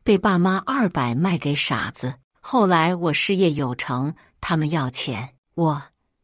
被爸妈200卖给傻子。后来我事业有成，他们要钱，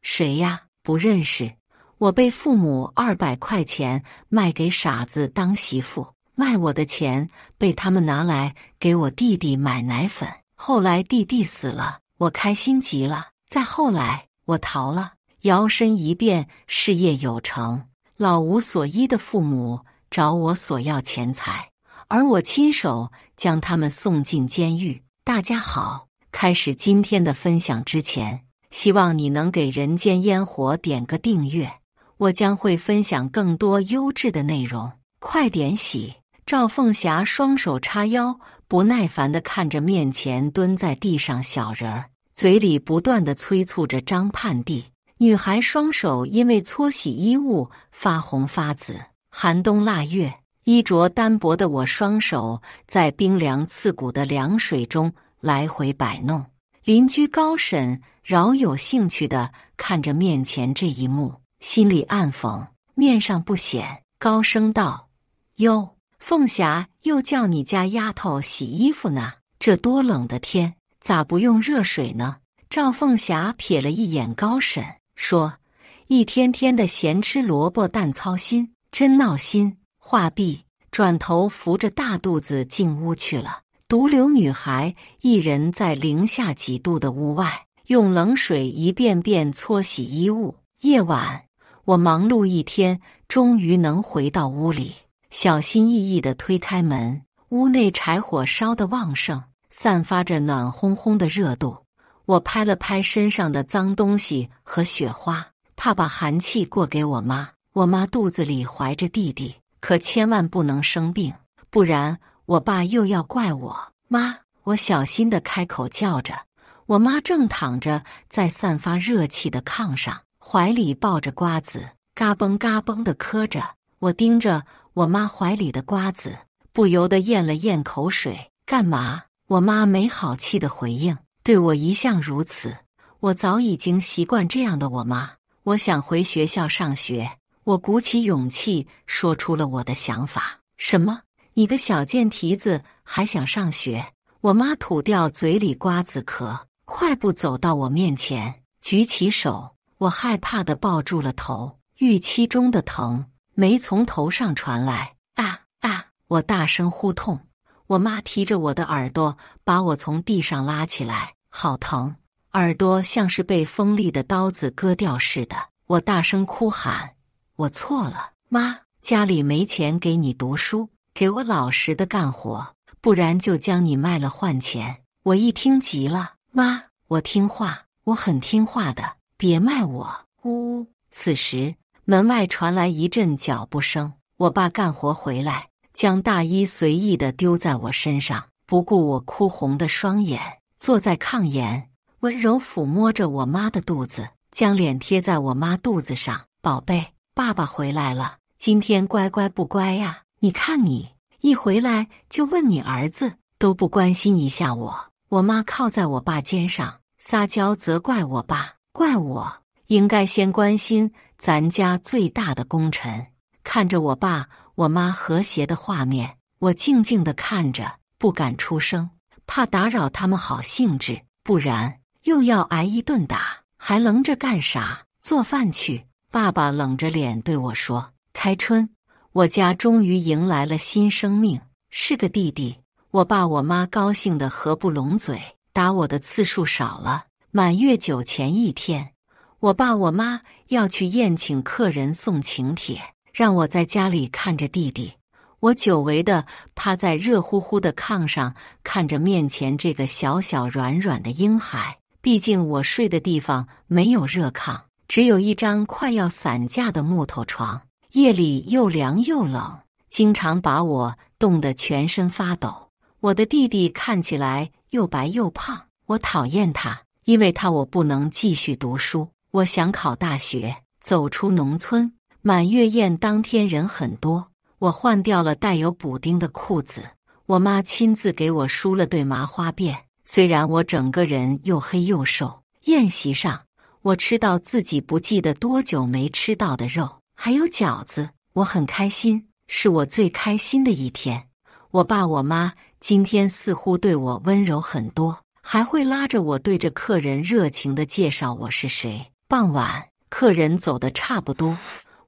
谁呀？不认识。我被父母200块钱卖给傻子当媳妇，卖我的钱被他们拿来给我弟弟买奶粉。后来弟弟死了，我开心极了。再后来我逃了，摇身一变事业有成，老无所依的父母找我索要钱财，而我亲手将他们送进监狱。大家好，开始今天的分享之前，希望你能给人间烟火点个订阅，我将会分享更多优质的内容，快点洗。赵凤霞双手叉腰，不耐烦地看着面前蹲在地上小人儿，嘴里不断地催促着张盼娣。女孩双手因为搓洗衣物发红发紫，寒冬腊月，衣着单薄的我双手在冰凉刺骨的凉水中来回摆弄。邻居高婶饶有兴趣地看着面前这一幕，心里暗讽，面上不显，高声道：“哟，凤霞又叫你家丫头洗衣服呢，这多冷的天，咋不用热水呢？”赵凤霞瞥了一眼高婶，说：“一天天的闲吃萝卜淡操心，真闹心。”话毕，转头扶着大肚子进屋去了。独留女孩一人在零下几度的屋外，用冷水一遍遍搓洗衣物。夜晚，我忙碌一天，终于能回到屋里，小心翼翼地推开门。屋内柴火烧得旺盛，散发着暖烘烘的热度。我拍了拍身上的脏东西和雪花，怕把寒气过给我妈。我妈肚子里怀着弟弟，可千万不能生病，不然我爸又要怪我。妈，我小心地开口叫着。我妈正躺着在散发热气的炕上，怀里抱着瓜子，嘎嘣嘎嘣地磕着。我盯着我妈怀里的瓜子，不由得咽了咽口水。干嘛？我妈没好气地回应，对我一向如此，我早已经习惯这样的我妈。我想回学校上学，我鼓起勇气说出了我的想法。什么？你个小贱蹄子还想上学？我妈吐掉嘴里瓜子壳，快步走到我面前，举起手，我害怕地抱住了头，预期中的疼没从头上传来。啊！我大声呼痛。我妈提着我的耳朵，把我从地上拉起来，好疼，耳朵像是被锋利的刀子割掉似的。我大声哭喊：“我错了，妈，家里没钱给你读书，给我老实的干活，不然就将你卖了换钱。”我一听急了：“妈，我听话，我很听话的，别卖我！”呜。此时门外传来一阵脚步声，我爸干活回来，将大衣随意地丢在我身上，不顾我哭红的双眼，坐在炕沿，温柔抚摸着我妈的肚子，将脸贴在我妈肚子上。宝贝，爸爸回来了，今天乖乖不乖呀？你看你一回来就问你儿子，都不关心一下我。我妈靠在我爸肩上，撒娇责怪我爸，怪我应该先关心咱家最大的功臣。看着我爸我妈和谐的画面，我静静地看着，不敢出声，怕打扰他们好兴致，不然又要挨一顿打。还愣着干啥？做饭去。爸爸冷着脸对我说：“开春，我家终于迎来了新生命，是个弟弟。”我爸我妈高兴得合不拢嘴，打我的次数少了。满月酒前一天，我爸我妈要去宴请客人送请帖，让我在家里看着弟弟。我久违地趴在热乎乎的炕上，看着面前这个小小软软的婴孩。毕竟我睡的地方没有热炕，只有一张快要散架的木头床，夜里又凉又冷，经常把我冻得全身发抖。我的弟弟看起来又白又胖，我讨厌他，因为他我不能继续读书。我想考大学，走出农村。满月宴当天人很多，我换掉了带有补丁的裤子，我妈亲自给我梳了对麻花辫。虽然我整个人又黑又瘦，宴席上我吃到自己不记得多久没吃到的肉，还有饺子，我很开心，是我最开心的一天。我爸我妈今天似乎对我温柔很多，还会拉着我对着客人热情地介绍我是谁。傍晚，客人走得差不多，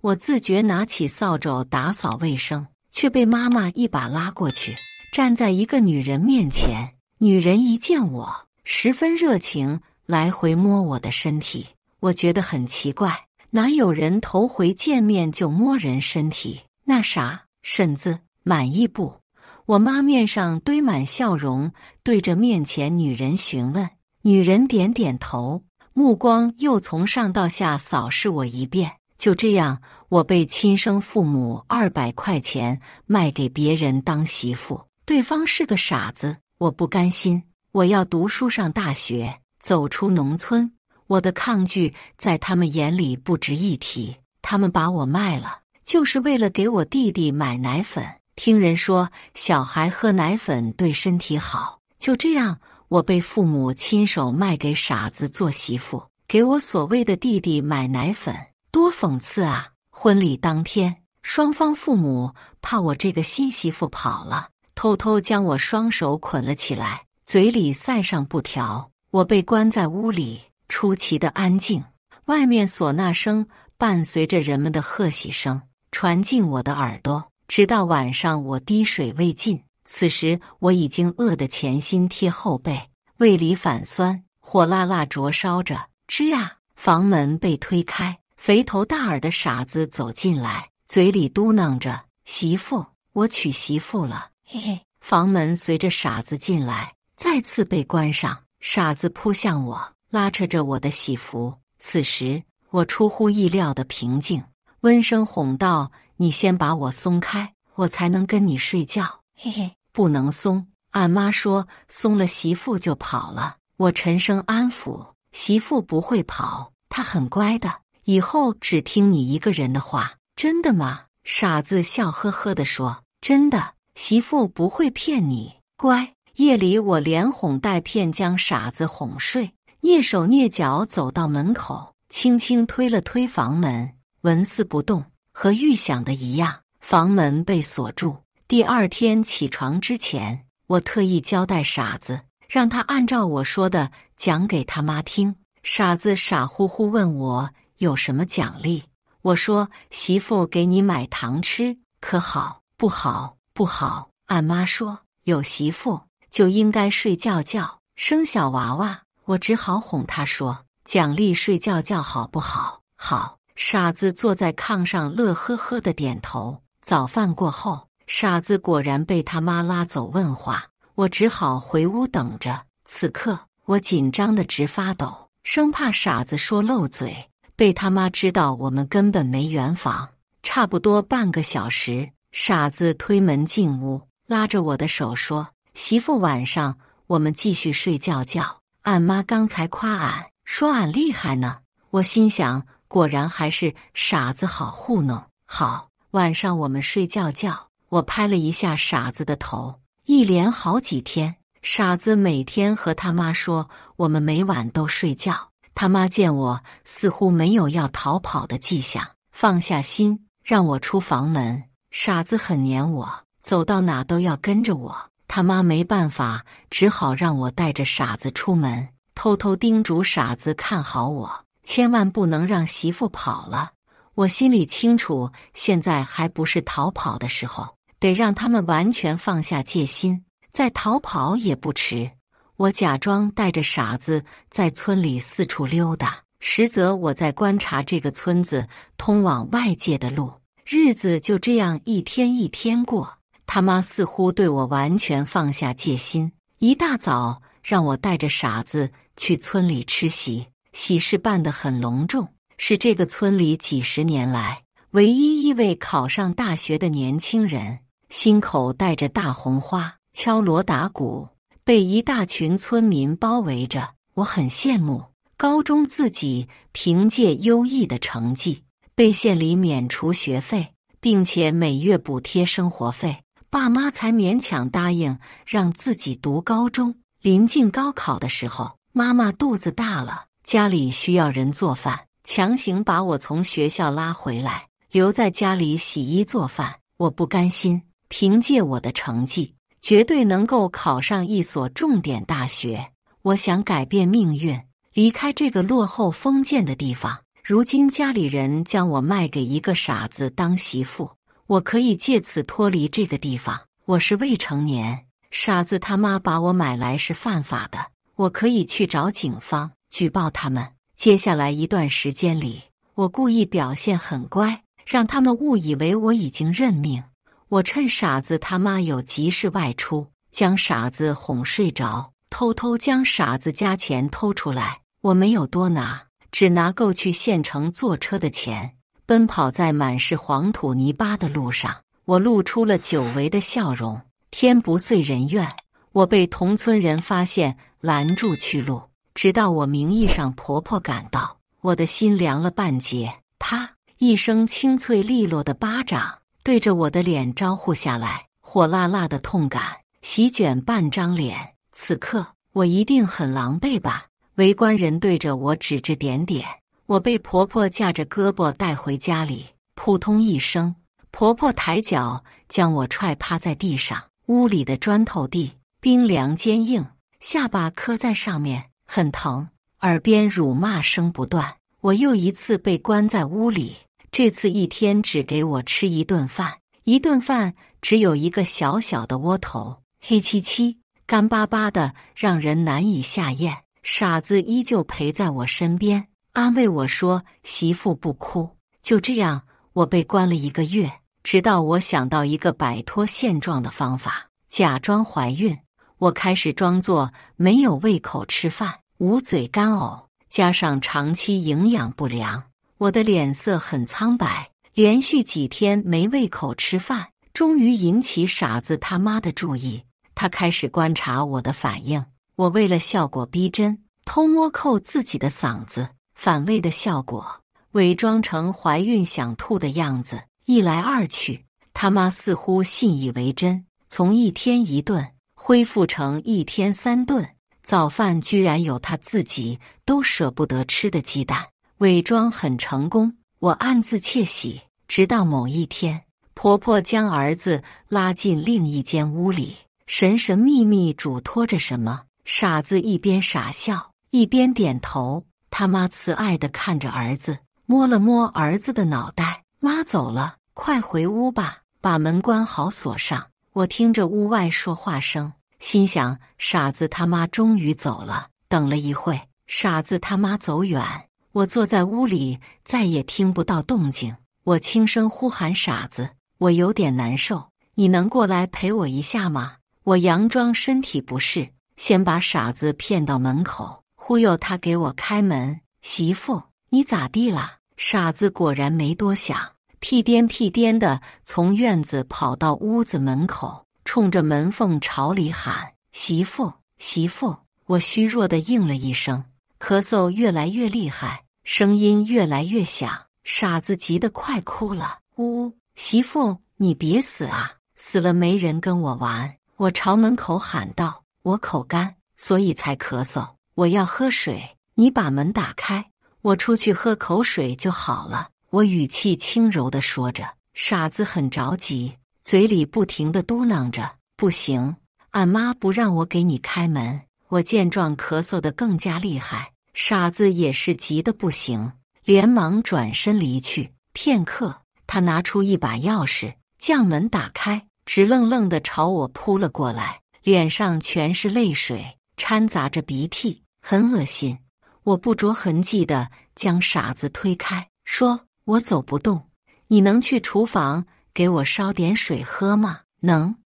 我自觉拿起扫帚打扫卫生，却被妈妈一把拉过去，站在一个女人面前。女人一见我，十分热情，来回摸我的身体。我觉得很奇怪，哪有人头回见面就摸人身体？那啥，婶子，满意不？我妈面上堆满笑容，对着面前女人询问。女人点点头，目光又从上到下扫视我一遍。就这样，我被亲生父母200块钱卖给别人当媳妇。对方是个傻子，我不甘心，我要读书上大学，走出农村。我的抗拒在他们眼里不值一提，他们把我卖了，就是为了给我弟弟买奶粉。听人说小孩喝奶粉对身体好，就这样，我被父母亲手卖给傻子做媳妇，给我所谓的弟弟买奶粉，多讽刺啊！婚礼当天，双方父母怕我这个新媳妇跑了，偷偷将我双手捆了起来，嘴里塞上布条。我被关在屋里，出奇的安静，外面唢呐声伴随着人们的贺喜声传进我的耳朵。直到晚上，我滴水未进，此时我已经饿得前心贴后背，胃里反酸，火辣辣灼烧着。吱呀！房门被推开，肥头大耳的傻子走进来，嘴里嘟囔着：“媳妇，我娶媳妇了。”嘿嘿。房门随着傻子进来，再次被关上。傻子扑向我，拉扯着我的喜服。此时我出乎意料的平静，温声哄道：“你先把我松开，我才能跟你睡觉。”嘿嘿，不能松，俺妈说松了媳妇就跑了。我沉声安抚：“媳妇不会跑，她很乖的，以后只听你一个人的话。”真的吗？傻子笑呵呵地说：“真的，媳妇不会骗你，乖。”夜里我连哄带骗将傻子哄睡，蹑手蹑脚走到门口，轻轻推了推房门，纹丝不动，和预想的一样，房门被锁住。第二天起床之前，我特意交代傻子，让他按照我说的讲给他妈听。傻子傻乎乎问我有什么奖励，我说媳妇给你买糖吃，可好？不好，不好。俺妈说有媳妇就应该睡觉觉，生小娃娃。我只好哄他说奖励睡觉觉好不好？好。傻子坐在炕上乐呵呵的点头。早饭过后，傻子果然被他妈拉走问话，我只好回屋等着。此刻我紧张得直发抖，生怕傻子说漏嘴，被他妈知道我们根本没圆房。差不多半个小时，傻子推门进屋，拉着我的手说：“媳妇，晚上我们继续睡觉觉。俺妈刚才夸俺，说俺厉害呢。”我心想，果然还是傻子好糊弄。好，晚上我们睡觉觉。我拍了一下傻子的头，一连好几天，傻子每天和他妈说我们每晚都睡觉。他妈见我似乎没有要逃跑的迹象，放下心，让我出房门。傻子很黏我，走到哪都要跟着我。他妈没办法，只好让我带着傻子出门，偷偷叮嘱傻子看好我，千万不能让媳妇跑了。我心里清楚，现在还不是逃跑的时候，得让他们完全放下戒心，再逃跑也不迟。我假装带着傻子在村里四处溜达，实则我在观察这个村子通往外界的路。日子就这样一天一天过，他妈似乎对我完全放下戒心。一大早让我带着傻子去村里吃喜，喜事办得很隆重，是这个村里几十年来唯一一位考上大学的年轻人，心口带着大红花，敲锣打鼓，被一大群村民包围着。我很羡慕，高中自己凭借优异的成绩被县里免除学费，并且每月补贴生活费，爸妈才勉强答应让自己读高中。临近高考的时候，妈妈肚子大了，家里需要人做饭，强行把我从学校拉回来，留在家里洗衣做饭。我不甘心，凭借我的成绩，绝对能够考上一所重点大学。我想改变命运，离开这个落后封建的地方。如今家里人将我卖给一个傻子当媳妇，我可以借此脱离这个地方。我是未成年，傻子他妈把我买来是犯法的，我可以去找警方举报他们。接下来一段时间里，我故意表现很乖，让他们误以为我已经认命。我趁傻子他妈有急事外出，将傻子哄睡着，偷偷将傻子家钱偷出来。我没有多拿，只拿够去县城坐车的钱。奔跑在满是黄土泥巴的路上，我露出了久违的笑容。天不遂人愿，我被同村人发现，拦住去路。直到我名义上婆婆赶到，我的心凉了半截。她一声清脆利落的巴掌对着我的脸招呼下来，火辣辣的痛感席卷半张脸。此刻我一定很狼狈吧？围观人对着我指指点点。我被婆婆架着胳膊带回家里，扑通一声，婆婆抬脚将我踹趴在地上。屋里的砖头地冰凉坚硬，下巴磕在上面，很疼，耳边辱骂声不断。我又一次被关在屋里，这次一天只给我吃一顿饭，一顿饭只有一个小小的窝头，黑漆漆干巴巴的，让人难以下咽。傻子依旧陪在我身边，安慰我说：“媳妇不哭。”就这样，我被关了1个月，直到我想到一个摆脱现状的方法，假装怀孕。我开始装作没有胃口吃饭，捂嘴干呕，加上长期营养不良，我的脸色很苍白，连续几天没胃口吃饭，终于引起傻子他妈的注意。他开始观察我的反应。我为了效果逼真，偷摸扣自己的嗓子，反胃的效果，伪装成怀孕想吐的样子。一来二去，他妈似乎信以为真，从1天1顿恢复成1天3顿。早饭居然有他自己都舍不得吃的鸡蛋，伪装很成功，我暗自窃喜。直到某一天，婆婆将儿子拉进另一间屋里，神神秘秘嘱托着什么。傻子一边傻笑一边点头。他妈慈爱地看着儿子，摸了摸儿子的脑袋：“妈走了，快回屋吧，把门关好锁上。”我听着屋外说话声，心想傻子他妈终于走了。等了一会，傻子他妈走远，我坐在屋里再也听不到动静。我轻声呼喊傻子：“我有点难受，你能过来陪我一下吗？”我佯装身体不适，先把傻子骗到门口，忽悠他给我开门。“媳妇，你咋地了？”傻子果然没多想，屁颠屁颠的从院子跑到屋子门口，冲着门缝朝里喊：“媳妇，媳妇！”我虚弱的应了一声，咳嗽越来越厉害，声音越来越响，傻子急得快哭了。“呜，媳妇，你别死啊！死了没人跟我玩。”我朝门口喊道：“我口干，所以才咳嗽，我要喝水，你把门打开，我出去喝口水就好了。”我语气轻柔地说着。傻子很着急，嘴里不停地嘟囔着：“不行，俺妈不让我给你开门。”我见状咳嗽得更加厉害，傻子也是急得不行，连忙转身离去。片刻，他拿出一把钥匙，将门打开，直愣愣地朝我扑了过来，脸上全是泪水，掺杂着鼻涕，很恶心。我不着痕迹地将傻子推开，说：“我走不动，你能去厨房给我烧点水喝吗？”“能。”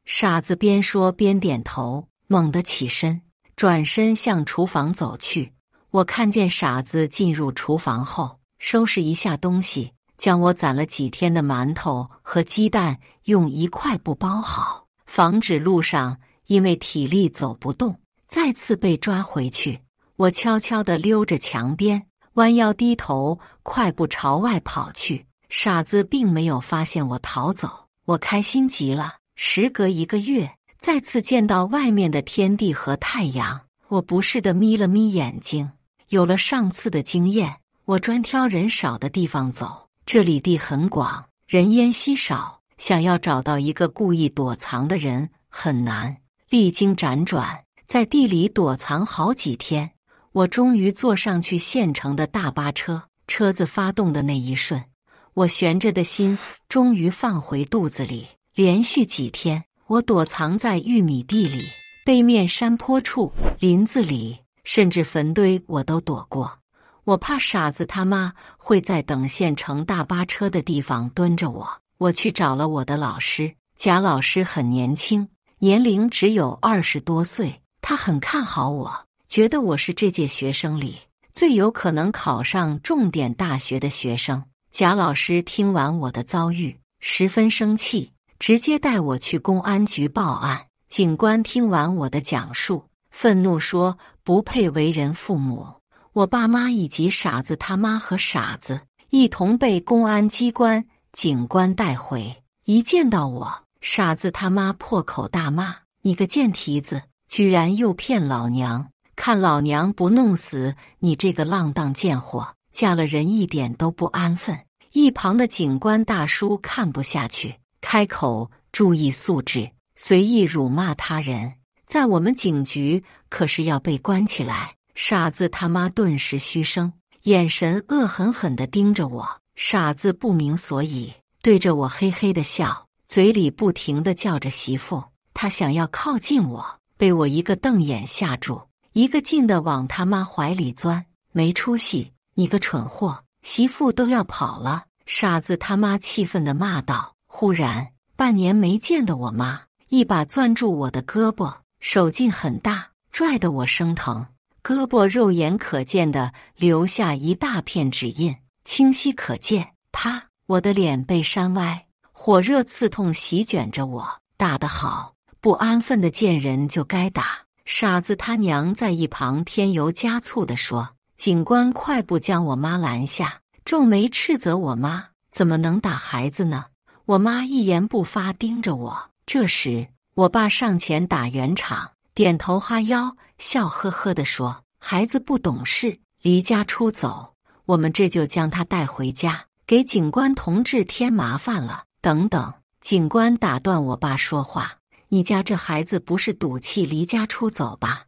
傻子边说边点头，猛地起身，转身向厨房走去。我看见傻子进入厨房后，收拾一下东西，将我攒了几天的馒头和鸡蛋用1块布包好，防止路上因为体力走不动再次被抓回去。我悄悄地溜着墙边，弯腰低头，快步朝外跑去。傻子并没有发现我逃走，我开心极了。时隔1个月，再次见到外面的天地和太阳，我不适地眯了眯眼睛。有了上次的经验，我专挑人少的地方走，这里地很广，人烟稀少，想要找到一个故意躲藏的人很难。历经辗转，在地里躲藏好几天，我终于坐上去县城的大巴车。车子发动的那一瞬，我悬着的心终于放回肚子里。连续几天，我躲藏在玉米地里、背面山坡处、林子里，甚至坟堆我都躲过。我怕傻子他妈会在等县城大巴车的地方蹲着我。我去找了我的老师，贾老师很年轻，年龄只有20多岁。他很看好我，觉得我是这届学生里最有可能考上重点大学的学生。贾老师听完我的遭遇，十分生气，直接带我去公安局报案。警官听完我的讲述，愤怒说不配为人父母。我爸妈以及傻子他妈和傻子一同被公安机关警官带回。一见到我，傻子他妈破口大骂：你个贱蹄子，居然诱骗老娘！看老娘不弄死你这个浪荡贱货！嫁了人一点都不安分。一旁的警官大叔看不下去，开口注意素质，随意辱骂他人，在我们警局可是要被关起来。傻子他妈顿时嘘声，眼神恶狠狠地盯着我。傻子不明所以，对着我嘿嘿地笑，嘴里不停地叫着媳妇。他想要靠近我，被我一个瞪眼吓住，一个劲地往他妈怀里钻。没出息，你个蠢货，媳妇都要跑了！傻子他妈气愤地骂道。忽然，半年没见的我妈一把攥住我的胳膊，手劲很大，拽得我生疼。胳膊肉眼可见的留下一大片指印，清晰可见。啪！我的脸被扇歪，火热刺痛席卷着我。打得好，不安分的贱人就该打！傻子他娘在一旁添油加醋地说。警官快步将我妈拦下，皱眉斥责我妈怎么能打孩子呢？我妈一言不发盯着我。这时我爸上前打圆场，点头哈腰，笑呵呵地说：孩子不懂事，离家出走，我们这就将他带回家，给警官同志添麻烦了。等等！警官打断我爸说话：你家这孩子不是赌气离家出走吧？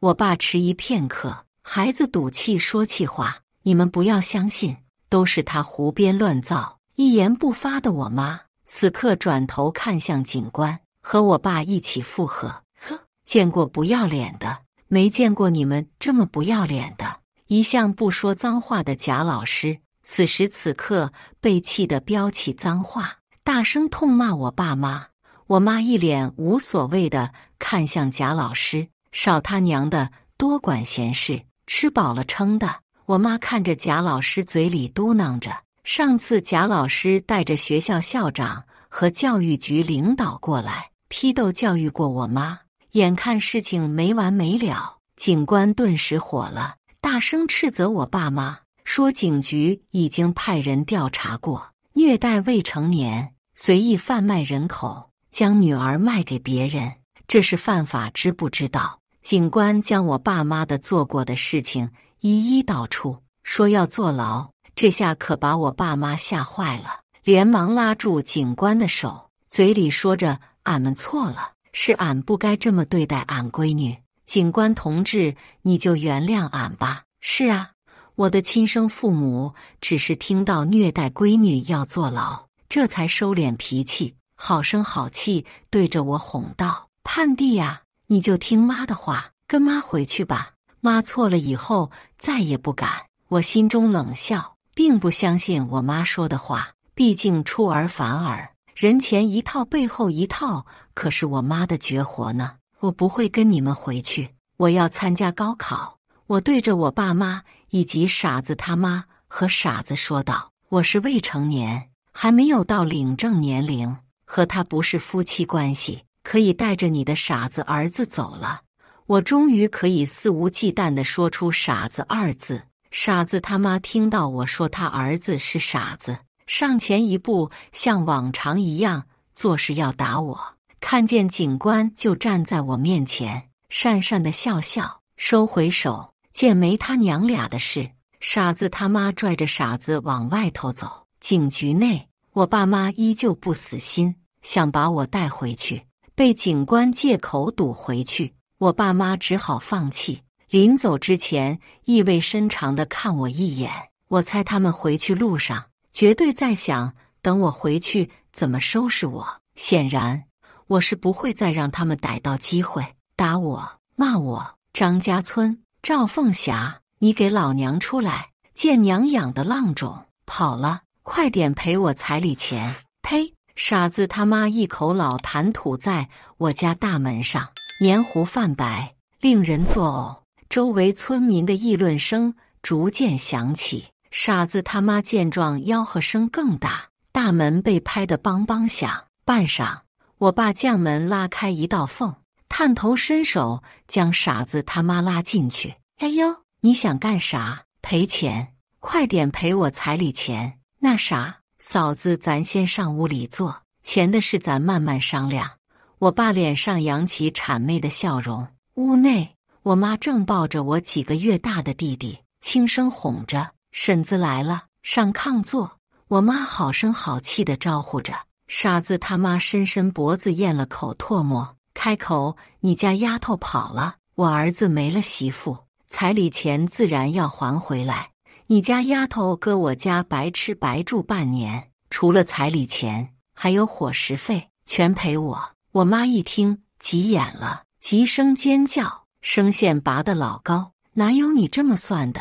我爸迟疑片刻：孩子赌气说气话，你们不要相信，都是他胡编乱造。一言不发的我妈此刻转头看向警官，和我爸一起附和：呵，见过不要脸的，没见过你们这么不要脸的。一向不说脏话的贾老师此时此刻被气得飙起脏话，大声痛骂我爸妈。我妈一脸无所谓的看向贾老师：少他娘的，多管闲事，吃饱了撑的。我妈看着贾老师嘴里嘟囔着：上次贾老师带着学校校长和教育局领导过来批斗教育过我妈。眼看事情没完没了，警官顿时火了，大声斥责我爸妈，说警局已经派人调查过，虐待未成年、随意贩卖人口、将女儿卖给别人，这是犯法，知不知道？警官将我爸妈的做过的事情一一道出，说要坐牢。这下可把我爸妈吓坏了，连忙拉住警官的手，嘴里说着：俺们错了，是俺不该这么对待俺闺女。警官同志，你就原谅俺吧。是啊，我的亲生父母只是听到虐待闺女要坐牢，这才收敛脾气，好声好气对着我哄道：盼弟呀，你就听妈的话，跟妈回去吧。妈错了以后再也不敢。我心中冷笑，并不相信我妈说的话，毕竟出尔反尔，人前一套背后一套，可是我妈的绝活呢。我不会跟你们回去，我要参加高考。我对着我爸妈以及傻子他妈和傻子说道：我是未成年，还没有到领证年龄，和他不是夫妻关系，可以带着你的傻子儿子走了。我终于可以肆无忌惮地说出傻子二字。傻子他妈听到我说他儿子是傻子，上前一步，像往常一样做事要打我。看见警官就站在我面前，讪讪地笑笑，收回手。见没他娘俩的事，傻子他妈拽着傻子往外头走。警局内，我爸妈依旧不死心，想把我带回去。被警官借口堵回去，我爸妈只好放弃。临走之前，意味深长地看我一眼。我猜他们回去路上绝对在想，等我回去怎么收拾我。显然，我是不会再让他们逮到机会打我、骂我。张家村，赵凤霞，你给老娘出来！见娘养的浪种跑了，快点赔我彩礼钱！呸！傻子他妈一口老痰吐在我家大门上，黏糊泛白，令人作呕。周围村民的议论声逐渐响起。傻子他妈见状，吆喝声更大，大门被拍得梆梆响。半晌，我爸将门拉开一道缝，探头伸手将傻子他妈拉进去。哎呦，你想干啥？赔钱！快点赔我彩礼钱！那啥，嫂子，咱先上屋里坐，钱的事咱慢慢商量。我爸脸上扬起谄媚的笑容。屋内，我妈正抱着我几个月大的弟弟，轻声哄着：“婶子来了，上炕坐。”我妈好声好气地招呼着。傻子他妈伸伸脖子咽了口唾沫，开口：“你家丫头跑了，我儿子没了媳妇，彩礼钱自然要还回来。你家丫头搁我家白吃白住半年，除了彩礼钱，还有伙食费，全赔我。”我妈一听急眼了，急声尖叫，声线拔得老高：“哪有你这么算的？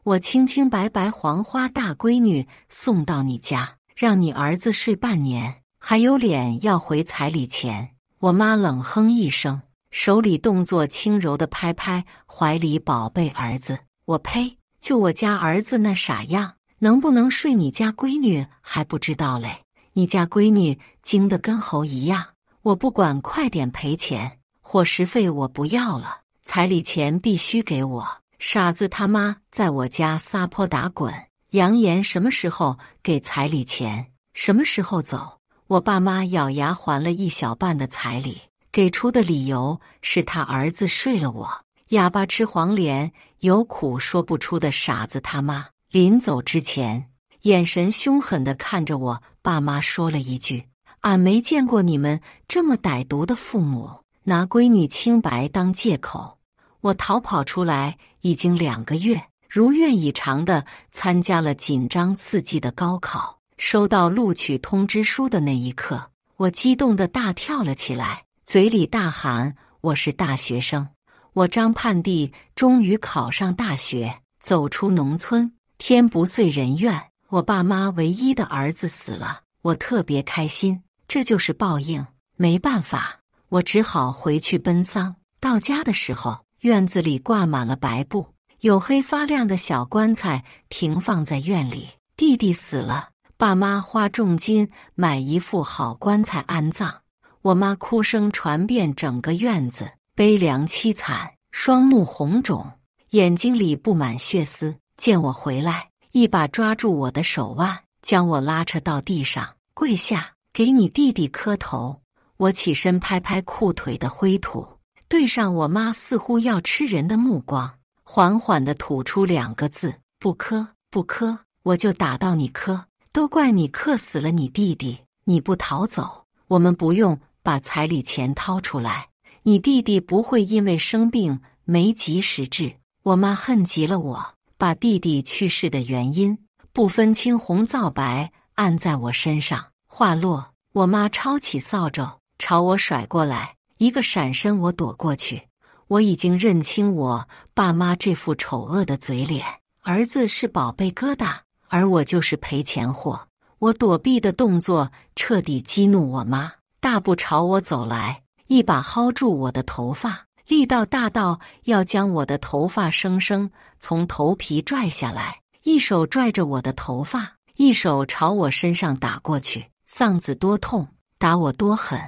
我清清白白黄花大闺女送到你家，让你儿子睡半年，还有脸要回彩礼钱？”我妈冷哼一声，手里动作轻柔地拍拍怀里宝贝儿子：“我呸！就我家儿子那傻样，能不能睡你家闺女还不知道嘞？你家闺女精得跟猴一样，我不管，快点赔钱！伙食费我不要了，彩礼钱必须给我！”傻子他妈在我家撒泼打滚，扬言什么时候给彩礼钱，什么时候走。我爸妈咬牙还了一小半的彩礼，给出的理由是他儿子睡了我。哑巴吃黄连，有苦说不出的傻子他妈，临走之前，眼神凶狠地看着我爸妈说了一句：“俺没见过你们这么歹毒的父母，拿闺女清白当借口。”我逃跑出来已经2个月，如愿以偿地参加了紧张刺激的高考。收到录取通知书的那一刻，我激动地大跳了起来，嘴里大喊：“我是大学生！我张盼娣终于考上大学，走出农村，天不遂人愿。我爸妈唯一的儿子死了，我特别开心，这就是报应。没办法，我只好回去奔丧。到家的时候，院子里挂满了白布，黝黑发亮的小棺材停放在院里。弟弟死了，爸妈花重金买一副好棺材安葬。我妈哭声传遍整个院子，悲凉凄惨，双目红肿，眼睛里布满血丝。见我回来，一把抓住我的手腕，将我拉扯到地上，跪下，给你弟弟磕头。我起身拍拍裤腿的灰土，对上我妈似乎要吃人的目光，缓缓地吐出2个字：“不磕，不磕，我就打到你磕。都怪你克死了你弟弟，你不逃走，我们不用把彩礼钱掏出来，你弟弟不会因为生病没及时治。”我妈恨极了我，把弟弟去世的原因不分青红皂白按在我身上。话落，我妈抄起扫帚朝我甩过来，一个闪身我躲过去。我已经认清我爸妈这副丑恶的嘴脸，儿子是宝贝疙瘩，而我就是赔钱货。我躲避的动作彻底激怒我妈，大步朝我走来，一把薅住我的头发，力道大到要将我的头发生生从头皮拽下来，一手拽着我的头发，一手朝我身上打过去。丧子多痛，打我多狠。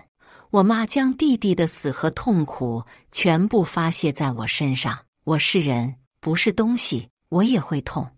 我妈将弟弟的死和痛苦全部发泄在我身上。我是人，不是东西，我也会痛。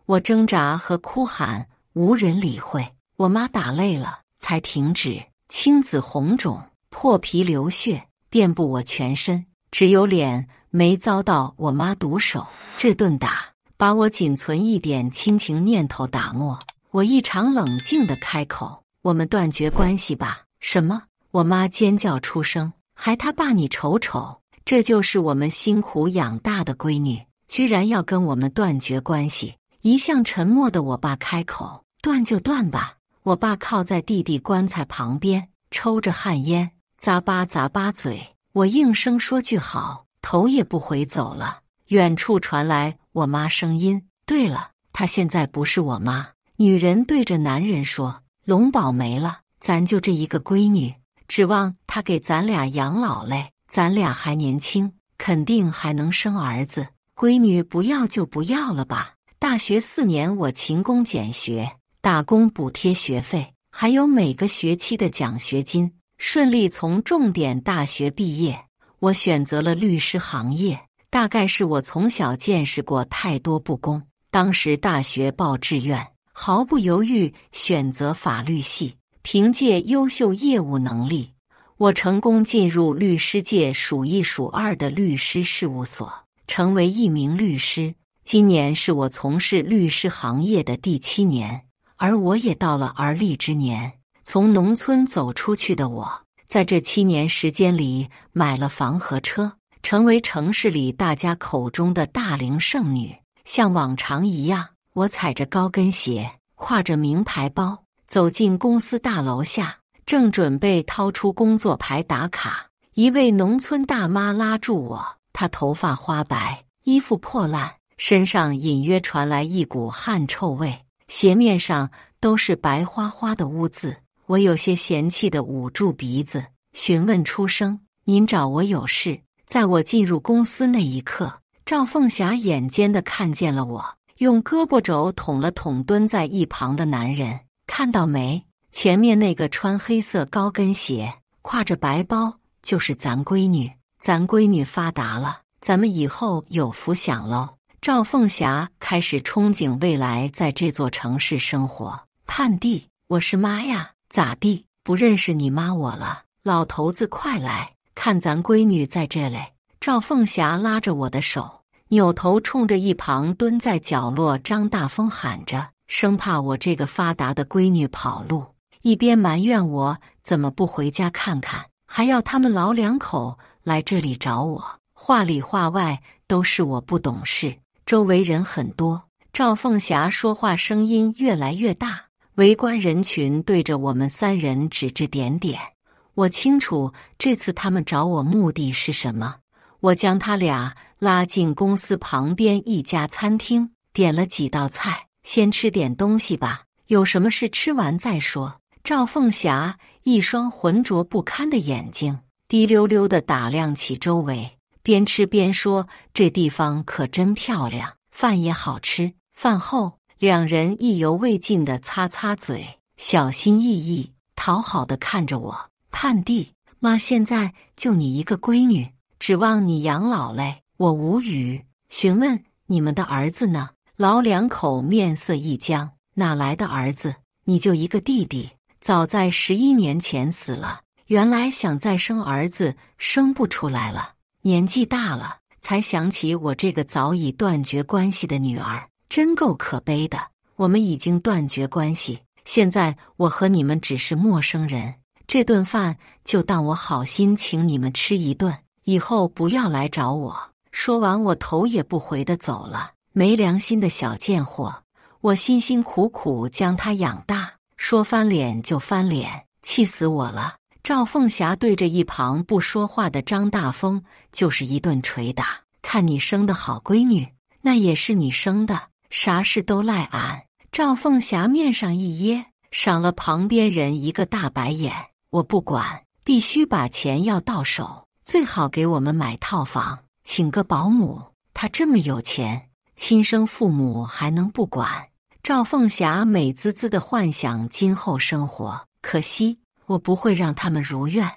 我挣扎和哭喊，无人理会。我妈打累了才停止，青紫红肿，破皮流血，遍布我全身，只有脸没遭到我妈毒手。这顿打把我仅存一点亲情念头打没。我异常冷静地开口：“我们断绝关系吧。”什么？我妈尖叫出声，还他爸你瞅瞅，这就是我们辛苦养大的闺女，居然要跟我们断绝关系。一向沉默的我爸开口，断就断吧。我爸靠在弟弟棺材旁边，抽着旱烟，咂巴咂巴嘴。我应声说句好，头也不回走了。远处传来我妈声音，对了，她现在不是我妈。女人对着男人说，龙宝没了，咱就这一个闺女，指望她给咱俩养老嘞。咱俩还年轻，肯定还能生儿子。闺女不要就不要了吧。大学4年我勤工俭学，打工补贴学费，还有每个学期的奖学金，顺利从重点大学毕业。我选择了律师行业，大概是我从小见识过太多不公。当时大学报志愿，毫不犹豫选择法律系，凭借优秀业务能力，我成功进入律师界数一数二的律师事务所，成为一名律师。今年是我从事律师行业的第7年，而我也到了而立之年。从农村走出去的我，在这7年时间里买了房和车，成为城市里大家口中的大龄剩女。像往常一样，我踩着高跟鞋，挎着名牌包，走进公司大楼下，正准备掏出工作牌打卡，一位农村大妈拉住我。她头发花白，衣服破烂，身上隐约传来一股汗臭味，鞋面上都是白花花的污渍。我有些嫌弃地捂住鼻子，询问出声：“您找我有事？”在我进入公司那一刻，赵凤霞眼尖地看见了我，用胳膊肘捅了捅蹲在一旁的男人。看到没？前面那个穿黑色高跟鞋，挎着白包，就是咱闺女。咱闺女发达了，咱们以后有福享喽。赵凤霞开始憧憬未来在这座城市生活。盼弟，我是妈呀，咋地？不认识你妈我了？老头子快来看咱闺女在这嘞！赵凤霞拉着我的手，扭头冲着一旁蹲在角落张大峰喊着，生怕我这个发达的闺女跑路，一边埋怨我怎么不回家看看，还要他们老两口来这里找我。话里话外都是我不懂事，周围人很多。赵凤霞说话声音越来越大，围观人群对着我们3人指指点点。我清楚这次他们找我目的是什么。我将他俩拉进公司旁边一家餐厅，点了几道菜，先吃点东西吧，有什么事吃完再说。赵凤霞一双浑浊不堪的眼睛滴溜溜地打量起周围，边吃边说：“这地方可真漂亮，饭也好吃。”饭后，两人意犹未尽地擦擦嘴，小心翼翼、讨好地看着我。盼弟，妈现在就你一个闺女，指望你养老嘞。我无语，询问你们的儿子呢？老两口面色一僵，哪来的儿子？你就一个弟弟，早在11年前死了。原来想再生儿子，生不出来了。年纪大了，才想起我这个早已断绝关系的女儿，真够可悲的。我们已经断绝关系，现在我和你们只是陌生人。这顿饭就当我好心请你们吃一顿，以后不要来找我。说完，我头也不回地走了。没良心的小贱货，我辛辛苦苦将他养大，说翻脸就翻脸，气死我了。赵凤霞对着一旁不说话的张大峰就是一顿捶打。看你生的好闺女，那也是你生的，啥事都赖俺。赵凤霞面上一噎，赏了旁边人一个大白眼。我不管，必须把钱要到手，最好给我们买套房，请个保姆。他这么有钱，亲生父母还能不管？赵凤霞美滋滋地幻想今后生活，可惜我不会让他们如愿，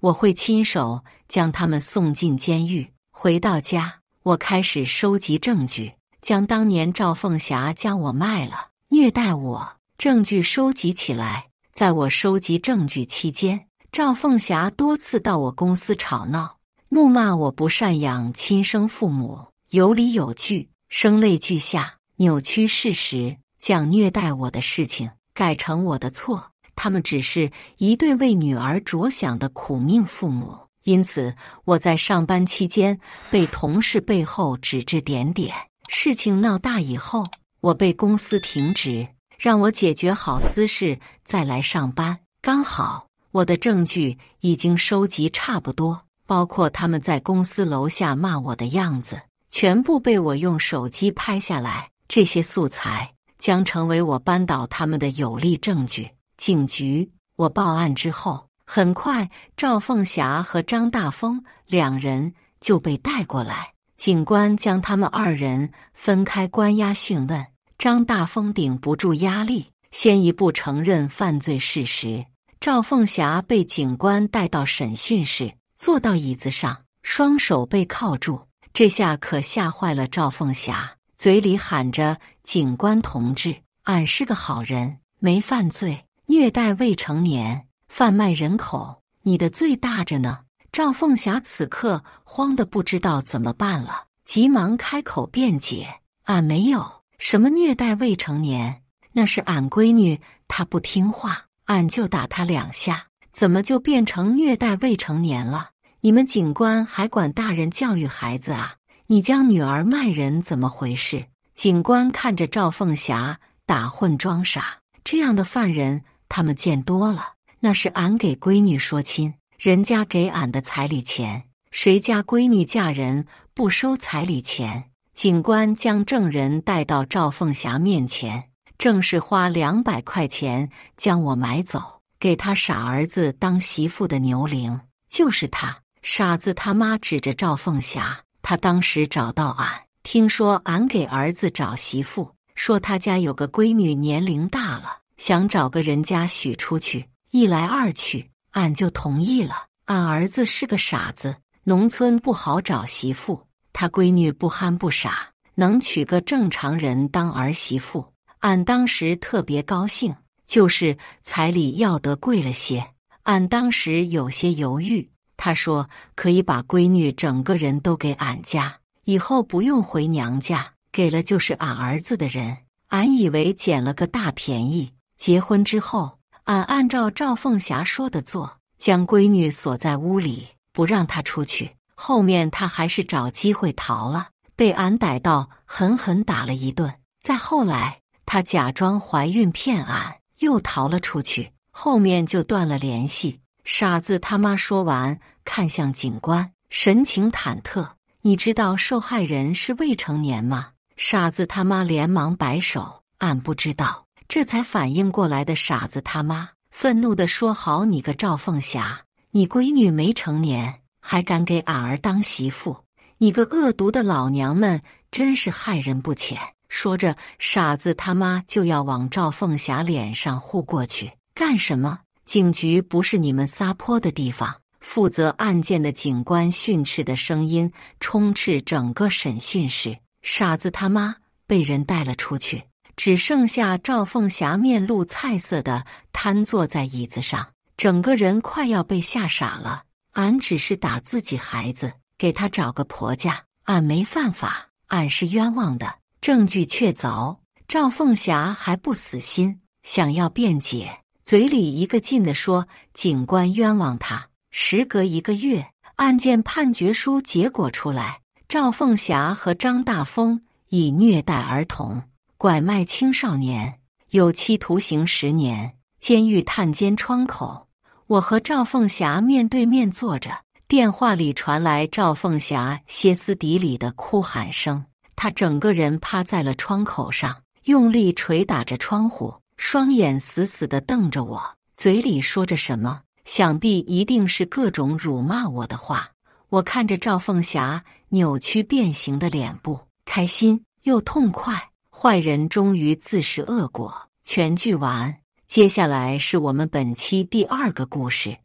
我会亲手将他们送进监狱。回到家，我开始收集证据，将当年赵凤霞将我卖了、虐待我证据收集起来。在我收集证据期间，赵凤霞多次到我公司吵闹，怒骂我不赡养亲生父母，有理有据，声泪俱下，扭曲事实，将虐待我的事情改成我的错。他们只是一对为女儿着想的苦命父母。因此，我在上班期间被同事背后指指点点。事情闹大以后，我被公司停职，让我解决好私事再来上班。刚好我的证据已经收集差不多，包括他们在公司楼下骂我的样子，全部被我用手机拍下来。这些素材将成为我扳倒他们的有力证据。警局，我报案之后，很快赵凤霞和张大峰两人就被带过来。警官将他们二人分开关押讯问。张大峰顶不住压力，先一步承认犯罪事实。赵凤霞被警官带到审讯室，坐到椅子上，双手被铐住。这下可吓坏了赵凤霞，嘴里喊着：“警官同志，俺是个好人，没犯罪，虐待未成年，贩卖人口，你的罪大着呢。”赵凤霞此刻慌得不知道怎么办了，急忙开口辩解：“俺没有什么虐待未成年，那是俺闺女，她不听话，俺就打她2下，怎么就变成虐待未成年了？你们警官还管大人教育孩子啊？你将女儿卖人怎么回事？”警官看着赵凤霞打混装傻，这样的犯人他们见多了。那是俺给闺女说亲，人家给俺的彩礼钱，谁家闺女嫁人不收彩礼钱？警官将证人带到赵凤霞面前，正是花200块钱将我买走，给他傻儿子当媳妇的牛铃，就是他。傻子他妈指着赵凤霞，他当时找到俺，听说俺给儿子找媳妇，说他家有个闺女年龄大了，想找个人家许出去，一来二去，俺就同意了。俺儿子是个傻子，农村不好找媳妇，他闺女不憨不傻，能娶个正常人当儿媳妇。俺当时特别高兴，就是彩礼要得贵了些。俺当时有些犹豫，他说可以把闺女整个人都给俺家，以后不用回娘家，给了就是俺儿子的人。俺以为捡了个大便宜。结婚之后，俺按照赵凤霞说的做，将闺女锁在屋里，不让她出去。后面她还是找机会逃了，被俺逮到，狠狠打了一顿。再后来，她假装怀孕骗俺，又逃了出去，后面就断了联系。傻子他妈说完，看向警官，神情忐忑：“你知道受害人是未成年吗？”傻子他妈连忙摆手：“俺不知道。”这才反应过来的傻子他妈愤怒地说：“好你个赵凤霞，你闺女没成年，还敢给俺儿当媳妇，你个恶毒的老娘们，真是害人不浅。”说着，傻子他妈就要往赵凤霞脸上呼过去。干什么？警局不是你们撒泼的地方！负责案件的警官训斥的声音充斥整个审讯室。傻子他妈被人带了出去，只剩下赵凤霞面露菜色的瘫坐在椅子上，整个人快要被吓傻了。俺只是打自己孩子，给他找个婆家，俺没犯法，俺是冤枉的，证据确凿。赵凤霞还不死心，想要辩解，嘴里一个劲地说警官冤枉他。时隔1个月，案件判决书结果出来，赵凤霞和张大峰以虐待儿童、拐卖青少年，有期徒刑10年，监狱探监窗口。我和赵凤霞面对面坐着，电话里传来赵凤霞歇斯底里的哭喊声，她整个人趴在了窗口上，用力捶打着窗户，双眼死死地瞪着我，嘴里说着什么，想必一定是各种辱骂我的话。我看着赵凤霞扭曲变形的脸部，开心又痛快。坏人终于自食恶果。全剧完。接下来是我们本期第2个故事。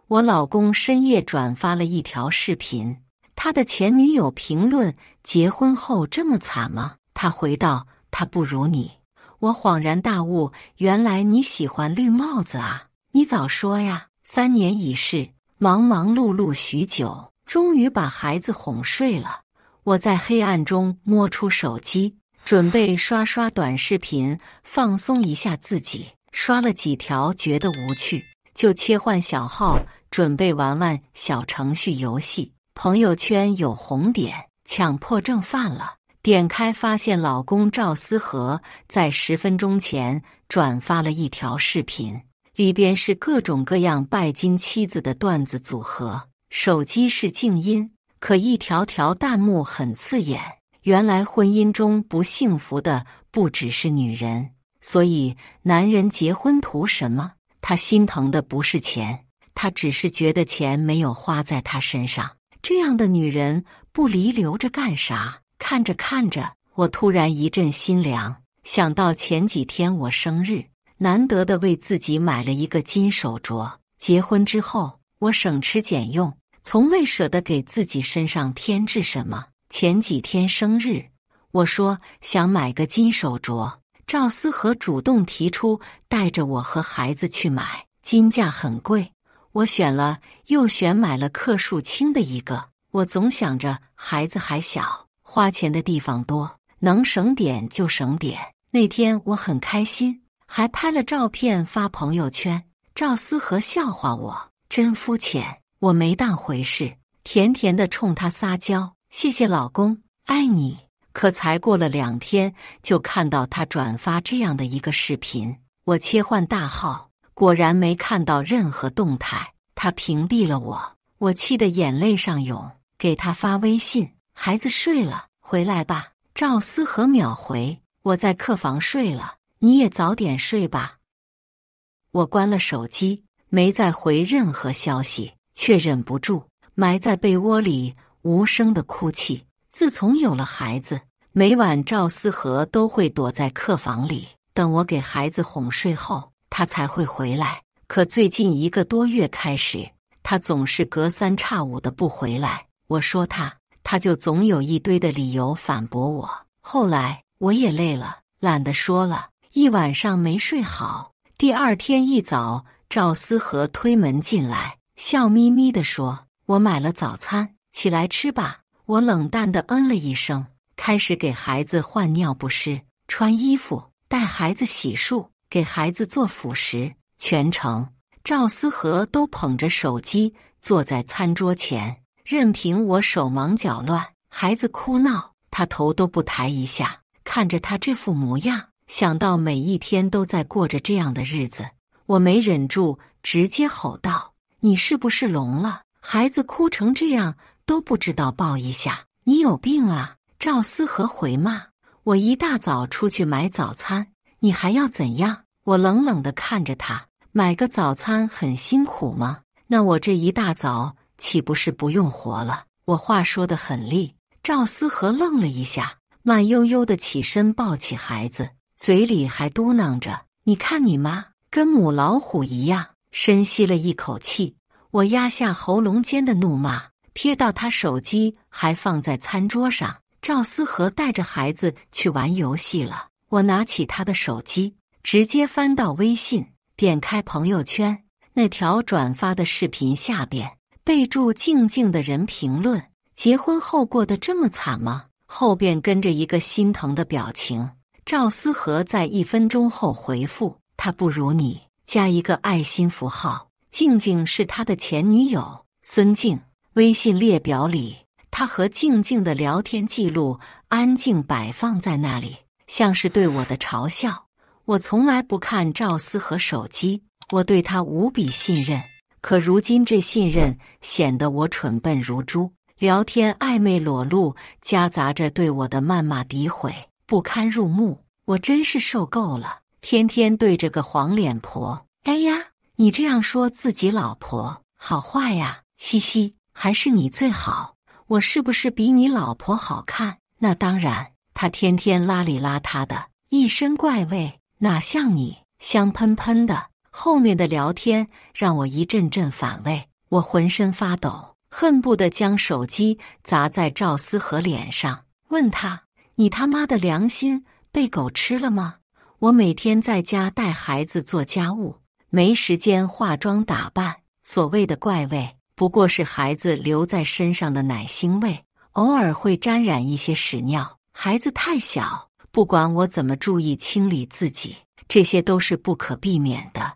我老公深夜转发了一条视频，他的前女友评论：结婚后这么惨吗？他回道：他不如你。我恍然大悟，原来你喜欢绿帽子啊，你早说呀。3年已逝，忙忙碌碌许久，终于把孩子哄睡了。我在黑暗中摸出手机，准备刷刷短视频放松一下自己。刷了几条觉得无趣，就切换小号，准备玩小程序游戏。朋友圈有红点，强迫症犯了。点开发现老公赵思和在10分钟前转发了一条视频，里边是各种各样拜金妻子的段子组合。手机是静音，可一条条弹幕很刺眼。原来婚姻中不幸福的不只是女人，所以男人结婚图什么？他心疼的不是钱，他只是觉得钱没有花在他身上。这样的女人不离留着干啥？看着看着，我突然一阵心凉，想到前几天我生日，难得的为自己买了一个金手镯。结婚之后，我省吃俭用，从未舍得给自己身上添置什么。前几天生日，我说想买个金手镯，赵思和主动提出带着我和孩子去买，金价很贵，我选了又选，买了克数轻的一个。我总想着孩子还小，花钱的地方多，能省点就省点。那天我很开心，还拍了照片发朋友圈。赵思和笑话我真肤浅，我没当回事，甜甜的冲他撒娇，谢谢老公，爱你。可才过了2天，就看到他转发这样的一个视频。我切换大号，果然没看到任何动态，他屏蔽了我，我气得眼泪上涌，给他发微信，孩子睡了，回来吧。赵思和秒回，我在客房睡了，你也早点睡吧。我关了手机，没再回任何消息，却忍不住埋在被窝里无声的哭泣。自从有了孩子，每晚赵思和都会躲在客房里，等我给孩子哄睡后，他才会回来。可最近1个多月开始，他总是隔3差5的不回来。我说他就总有一堆的理由反驳我。后来我也累了，懒得说了，一晚上没睡好。第2天一早，赵思和推门进来，笑眯眯地说：“我买了早餐，起来吃吧。”我冷淡地嗯了一声，开始给孩子换尿不湿、穿衣服、带孩子洗漱、给孩子做辅食。全程赵思和都捧着手机坐在餐桌前，任凭我手忙脚乱。孩子哭闹，他头都不抬一下。看着他这副模样，想到每一天都在过着这样的日子，我没忍住，直接吼道：“你是不是聋了？孩子哭成这样都不知道抱一下，你有病啊！”赵思和回骂：“我一大早出去买早餐，你还要怎样？”我冷冷地看着他，买个早餐很辛苦吗？那我这一大早岂不是不用活了？我话说得很利。赵思和愣了一下，慢悠悠地起身抱起孩子，嘴里还嘟囔着：“你看你妈跟母老虎一样。”深吸了一口气，我压下喉咙间的怒骂，瞥到他手机还放在餐桌上。赵思和带着孩子去玩游戏了。我拿起他的手机，直接翻到微信，点开朋友圈，那条转发的视频下边备注静静的人评论：“结婚后过得这么惨吗？”后边跟着一个心疼的表情。赵思和在1分钟后回复：“他不如你。”加一个爱心符号。静静是他的前女友孙静。微信列表里，他和静静的聊天记录安静摆放在那里，像是对我的嘲笑。我从来不看赵思和手机，我对他无比信任。可如今这信任显得我蠢笨如猪，聊天暧昧裸露，夹杂着对我的谩骂诋毁，不堪入目。我真是受够了，天天对着个黄脸婆。哎呀，你这样说自己老婆，好坏呀，嘻嘻，还是你最好。我是不是比你老婆好看？那当然，她天天邋里邋遢的，一身怪味，哪像你香喷喷的。后面的聊天让我一阵阵反胃，我浑身发抖，恨不得将手机砸在赵思和脸上，问他：“你他妈的良心被狗吃了吗？”我每天在家带孩子做家务，没时间化妆打扮，所谓的怪味不过是孩子留在身上的奶腥味，偶尔会沾染一些屎尿。孩子太小，不管我怎么注意清理自己，这些都是不可避免的。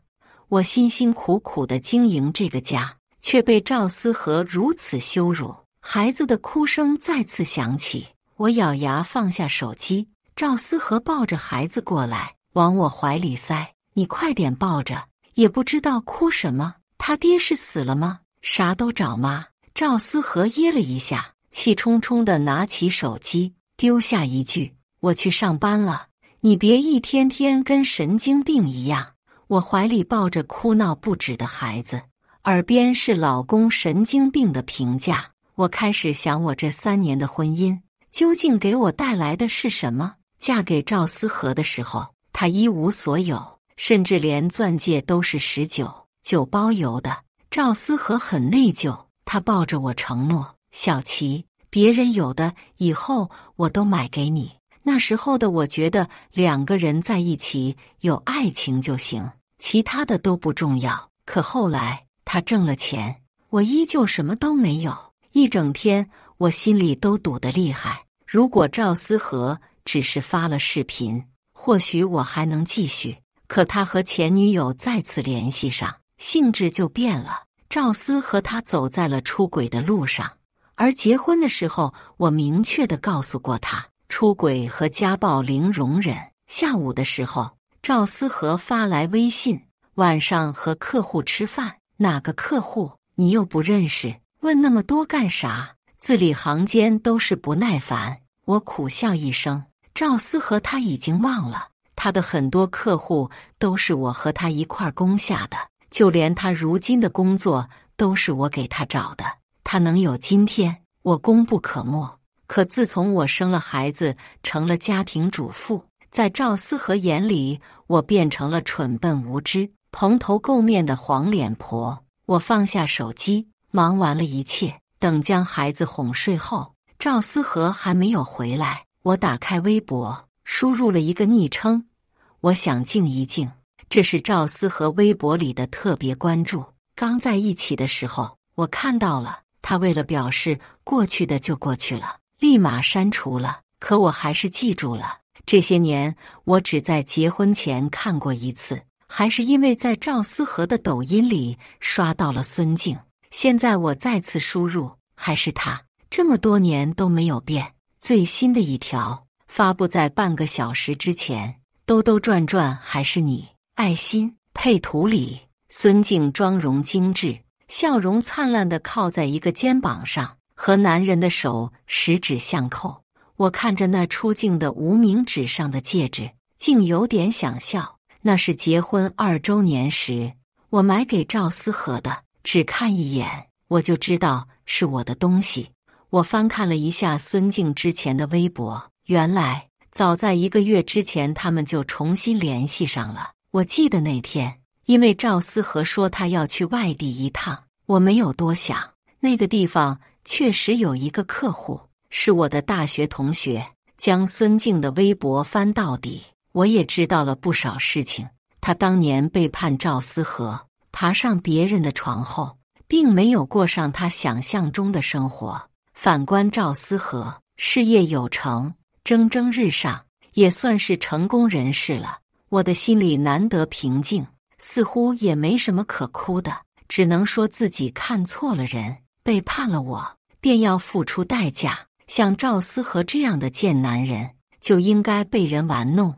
我辛辛苦苦地经营这个家，却被赵思和如此羞辱。孩子的哭声再次响起，我咬牙放下手机。赵思和抱着孩子过来，往我怀里塞。你快点抱着，也不知道哭什么。他爹是死了吗？啥都找妈。赵思和噎了一下，气冲冲地拿起手机，丢下一句：我去上班了，你别一天天跟神经病一样。我怀里抱着哭闹不止的孩子，耳边是老公神经病的评价。我开始想，我这3年的婚姻究竟给我带来的是什么？嫁给赵思和的时候，他一无所有，甚至连钻戒都是19.9包邮的。赵思和很内疚，他抱着我承诺：小琪，别人有的以后我都买给你。那时候的我觉得2个人在一起有爱情就行，其他的都不重要。可后来他挣了钱，我依旧什么都没有。一整天我心里都堵得厉害。如果赵思和只是发了视频，或许我还能继续，可他和前女友再次联系上，性质就变了。赵思和他走在了出轨的路上，而结婚的时候我明确地告诉过他，出轨和家暴零容忍。下午的时候，赵思和发来微信，晚上和客户吃饭。哪个客户？你又不认识，问那么多干啥？字里行间都是不耐烦。我苦笑一声，赵思和他已经忘了，他的很多客户都是我和他一块攻下的，就连他如今的工作都是我给他找的。他能有今天，我功不可没。可自从我生了孩子，成了家庭主妇，在赵思和眼里，我变成了蠢笨无知、蓬头垢面的黄脸婆。我放下手机，忙完了一切，等将孩子哄睡后，赵思和还没有回来。我打开微博，输入了一个昵称，我想静一静。这是赵思和微博里的特别关注。刚在一起的时候，我看到了，他为了表示过去的就过去了，立马删除了。可我还是记住了。这些年，我只在结婚前看过一次，还是因为在赵思和的抖音里刷到了孙静。现在我再次输入，还是他，这么多年都没有变。最新的一条发布在半个小时之前，兜兜转转还是你，爱心。配图里，孙静妆容精致，笑容灿烂地靠在一个肩膀上，和男人的手十指相扣。我看着那出镜的无名指上的戒指，竟有点想笑。那是结婚2周年时我买给赵思和的，只看一眼我就知道是我的东西。我翻看了一下孙静之前的微博，原来早在1个月之前他们就重新联系上了。我记得那天，因为赵思和说他要去外地一趟，我没有多想，那个地方确实有一个客户，是我的大学同学。将孙静的微博翻到底，我也知道了不少事情。他当年背叛赵思和，爬上别人的床后，并没有过上他想象中的生活。反观赵思和，事业有成，蒸蒸日上，也算是成功人士了。我的心里难得平静，似乎也没什么可哭的，只能说自己看错了人，背叛了我，便要付出代价。像赵思和这样的贱男人，就应该被人玩弄。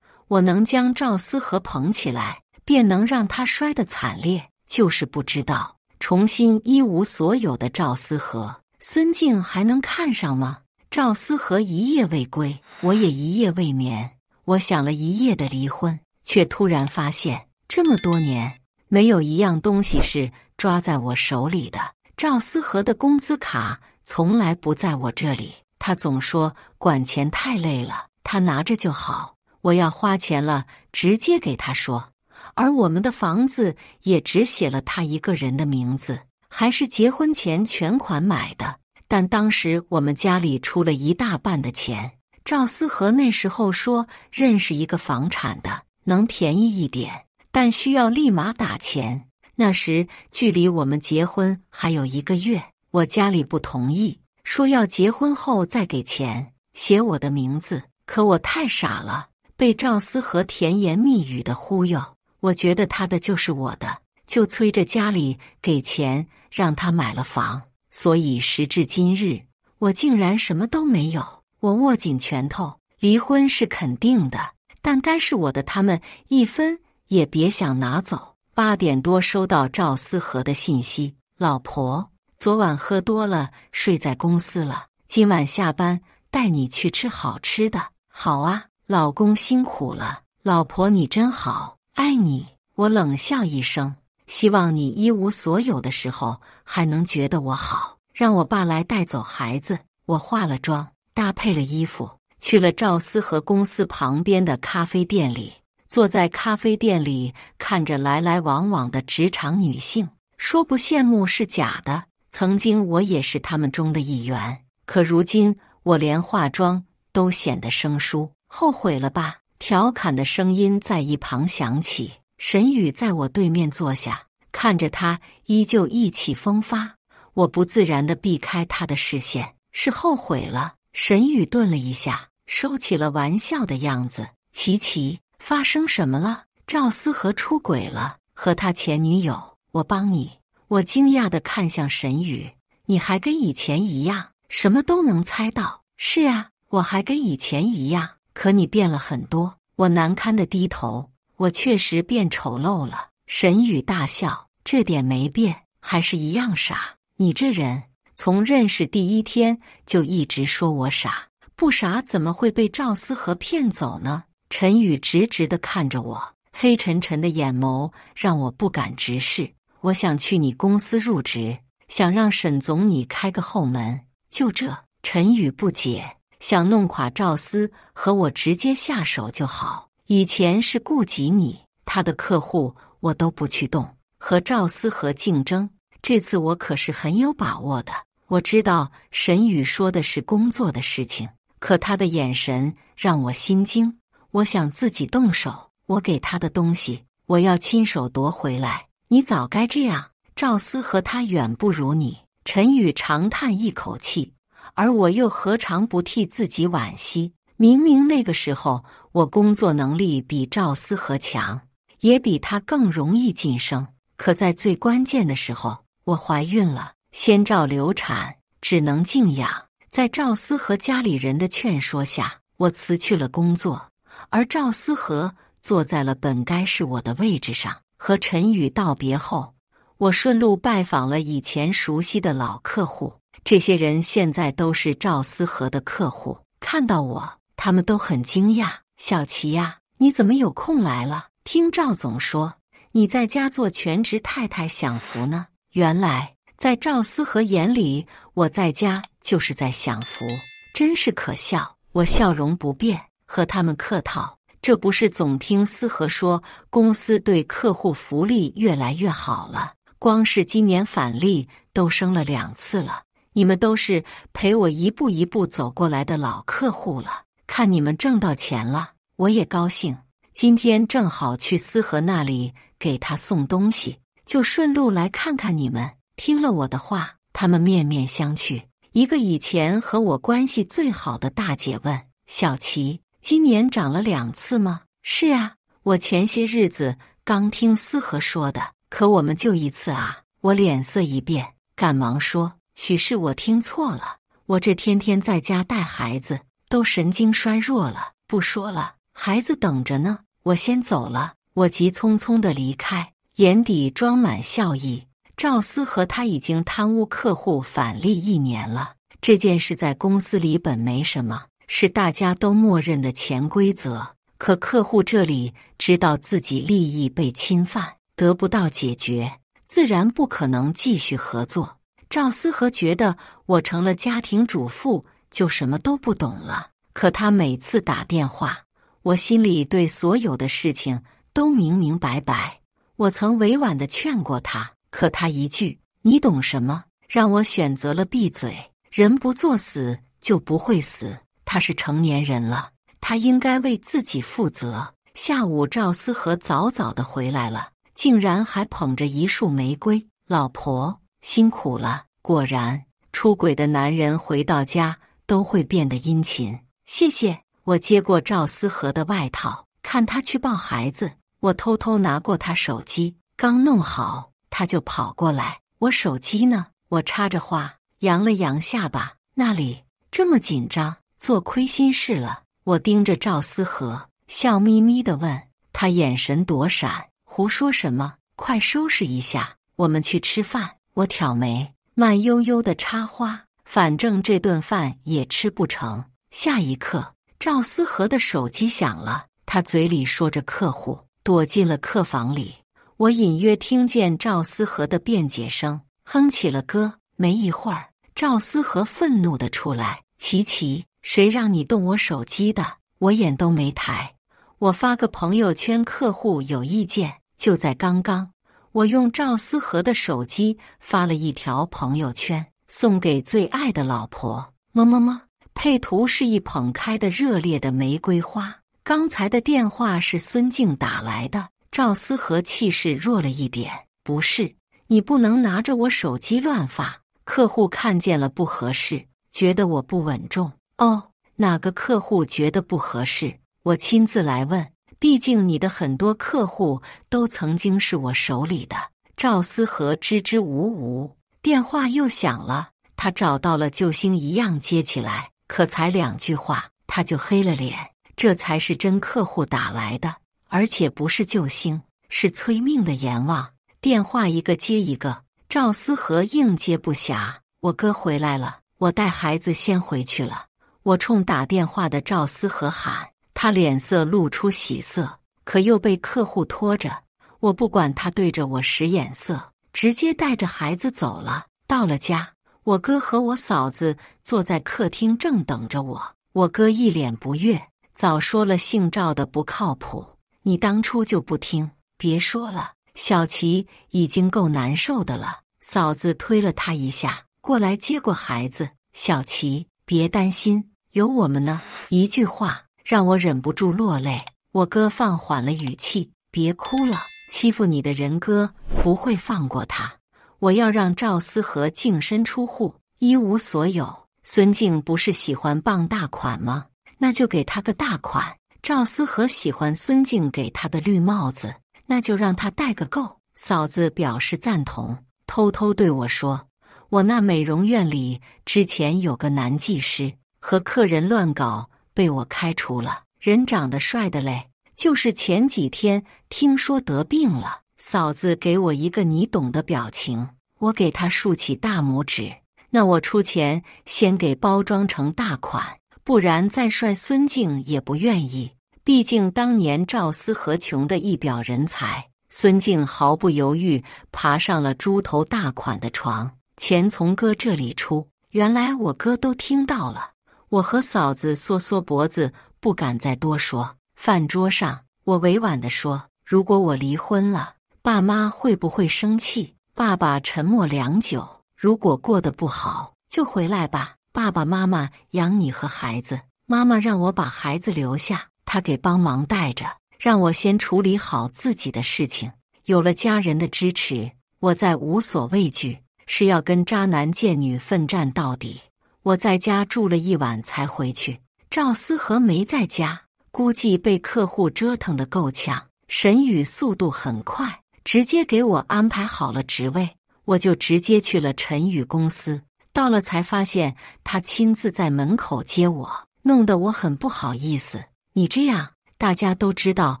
我能将赵思和捧起来，便能让他摔得惨烈，就是不知道重新一无所有的赵思和，孙静还能看上吗？赵思和一夜未归，我也一夜未眠。我想了一夜的离婚，却突然发现，这么多年没有一样东西是抓在我手里的。赵思和的工资卡从来不在我这里，他总说管钱太累了，他拿着就好。我要花钱了，直接给他说。而我们的房子也只写了他一个人的名字，还是结婚前全款买的。但当时我们家里出了一大半的钱。赵思和那时候说认识一个房产的，能便宜一点，但需要立马打钱。那时距离我们结婚还有1个月，我家里不同意，说要结婚后再给钱，写我的名字。可我太傻了，被赵思和甜言蜜语的忽悠，我觉得他的就是我的，就催着家里给钱让他买了房。所以时至今日，我竟然什么都没有。我握紧拳头，离婚是肯定的，但该是我的他们一分也别想拿走。8点多收到赵思和的信息：老婆，昨晚喝多了，睡在公司了，今晚下班带你去吃好吃的。好啊，老公辛苦了，老婆你真好，爱你。我冷笑一声，希望你一无所有的时候还能觉得我好。让我爸来带走孩子。我化了妆，搭配了衣服，去了赵思和公司旁边的咖啡店里。坐在咖啡店里，看着来来往往的职场女性，说不羡慕是假的。曾经我也是他们中的一员，可如今我连化妆都显得生疏。后悔了吧？调侃的声音在一旁响起。沈宇在我对面坐下，看着他依旧意气风发，我不自然地避开他的视线。是后悔了。沈宇顿了一下，收起了玩笑的样子。琪琪，发生什么了？赵思和出轨了，和他前女友。我帮你。我惊讶地看向沈宇，你还跟以前一样，什么都能猜到。是啊，我还跟以前一样，可你变了很多。我难堪地低头，我确实变丑陋了。沈宇大笑，这点没变，还是一样傻。你这人从认识第一天就一直说我傻，不傻怎么会被赵思和骗走呢？陈宇直直地看着我，黑沉沉的眼眸让我不敢直视。我想去你公司入职，想让沈总你开个后门，就这。陈宇不解，想弄垮赵思和我直接下手就好。以前是顾及你，他的客户我都不去动，和赵思和竞争。这次我可是很有把握的。我知道沈宇说的是工作的事情，可他的眼神让我心惊。我想自己动手，我给他的东西，我要亲手夺回来。你早该这样，赵思和他远不如你。陈宇长叹一口气，而我又何尝不替自己惋惜。明明那个时候我工作能力比赵思和强，也比他更容易晋升，可在最关键的时候，我怀孕了，先兆流产，只能静养。在赵思和家里人的劝说下，我辞去了工作，而赵思和坐在了本该是我的位置上。和陈宇道别后，我顺路拜访了以前熟悉的老客户，这些人现在都是赵思和的客户。看到我，他们都很惊讶。小琪呀，你怎么有空来了？听赵总说，你在家做全职太太享福呢。原来在赵思和眼里，我在家就是在享福，真是可笑。我笑容不变，和他们客套。这不是总听思和说公司对客户福利越来越好了，光是今年返利都升了2次了。你们都是陪我一步一步走过来的老客户了，看你们挣到钱了，我也高兴。今天正好去思和那里给他送东西，就顺路来看看你们。听了我的话，他们面面相觑。一个以前和我关系最好的大姐问：小琪，今年涨了2次吗？是啊，我前些日子刚听思和说的。可我们就1次啊。我脸色一变，赶忙说：许是我听错了，我这天天在家带孩子，都神经衰弱了。不说了，孩子等着呢，我先走了。我急匆匆地离开，眼底装满笑意。赵思和他已经贪污客户返利1年了，这件事在公司里本没什么，是大家都默认的潜规则。可客户这里知道自己利益被侵犯，得不到解决，自然不可能继续合作。赵思和觉得我成了家庭主妇就什么都不懂了，可他每次打电话，我心里对所有的事情都明明白白。我曾委婉地劝过他，可他一句你懂什么，让我选择了闭嘴。人不作死就不会死，他是成年人了，他应该为自己负责。下午赵思和早早地回来了，竟然还捧着一束玫瑰。老婆辛苦了。果然，出轨的男人回到家都会变得殷勤。谢谢。我接过赵思和的外套，看他去抱孩子，我偷偷拿过他手机，刚弄好，他就跑过来。我手机呢？我插着话，扬了扬下巴，那里这么紧张，做亏心事了。我盯着赵思和，笑眯眯地问他，眼神躲闪，胡说什么？快收拾一下，我们去吃饭。我挑眉，慢悠悠地插话，反正这顿饭也吃不成。下一刻，赵思和的手机响了，他嘴里说着客户，躲进了客房里。我隐约听见赵思和的辩解声，哼起了歌。没一会儿，赵思和愤怒地出来：琪琪，谁让你动我手机的？我眼都没抬。我发个朋友圈，客户有意见。就在刚刚，我用赵思和的手机发了一条朋友圈，送给最爱的老婆，么么么。配图是一捧开的热烈的玫瑰花。刚才的电话是孙静打来的。赵思和气势弱了一点：不是，你不能拿着我手机乱发，客户看见了不合适，觉得我不稳重。哦，哪个客户觉得不合适？我亲自来问，毕竟你的很多客户都曾经是我手里的。赵思和支支吾吾，电话又响了，他找到了救星一样接起来，可才2句话，他就黑了脸。这才是真客户打来的，而且不是救星，是催命的阎王。电话一个接一个，赵思和应接不暇。我哥回来了，我带孩子先回去了。我冲打电话的赵思和喊，他脸色露出喜色，可又被客户拖着。我不管他对着我使眼色，直接带着孩子走了。到了家，我哥和我嫂子坐在客厅正等着我。我哥一脸不悦，早说了姓赵的不靠谱，你当初就不听。别说了，小琪已经够难受的了。嫂子推了他一下，过来接过孩子。小琪，别担心，有我们呢。一句话让我忍不住落泪。我哥放缓了语气，别哭了，欺负你的人哥不会放过他。我要让赵思和净身出户，一无所有。孙静不是喜欢傍大款吗？那就给他个大款。赵思和喜欢孙静给他的绿帽子，那就让他戴个够。嫂子表示赞同，偷偷对我说，我那美容院里之前有个男技师，和客人乱搞，被我开除了。人长得帅的嘞，就是前几天听说得病了。嫂子给我一个你懂的表情，我给他竖起大拇指。那我出钱先给包装成大款，不然再帅孙静也不愿意。毕竟当年赵思和穷的一表人才，孙静毫不犹豫爬上了猪头大款的床，钱从哥这里出。原来我哥都听到了。我和嫂子缩缩脖子，不敢再多说。饭桌上，我委婉地说，如果我离婚了，爸妈会不会生气？爸爸沉默良久，如果过得不好，就回来吧，爸爸妈妈养你和孩子。妈妈让我把孩子留下，她给帮忙带着，让我先处理好自己的事情。有了家人的支持，我再无所畏惧，是要跟渣男贱女奋战到底。我在家住了一晚才回去，赵思和没在家，估计被客户折腾得够呛。沈宇速度很快，直接给我安排好了职位，我就直接去了陈宇公司。到了才发现他亲自在门口接我，弄得我很不好意思。你这样，大家都知道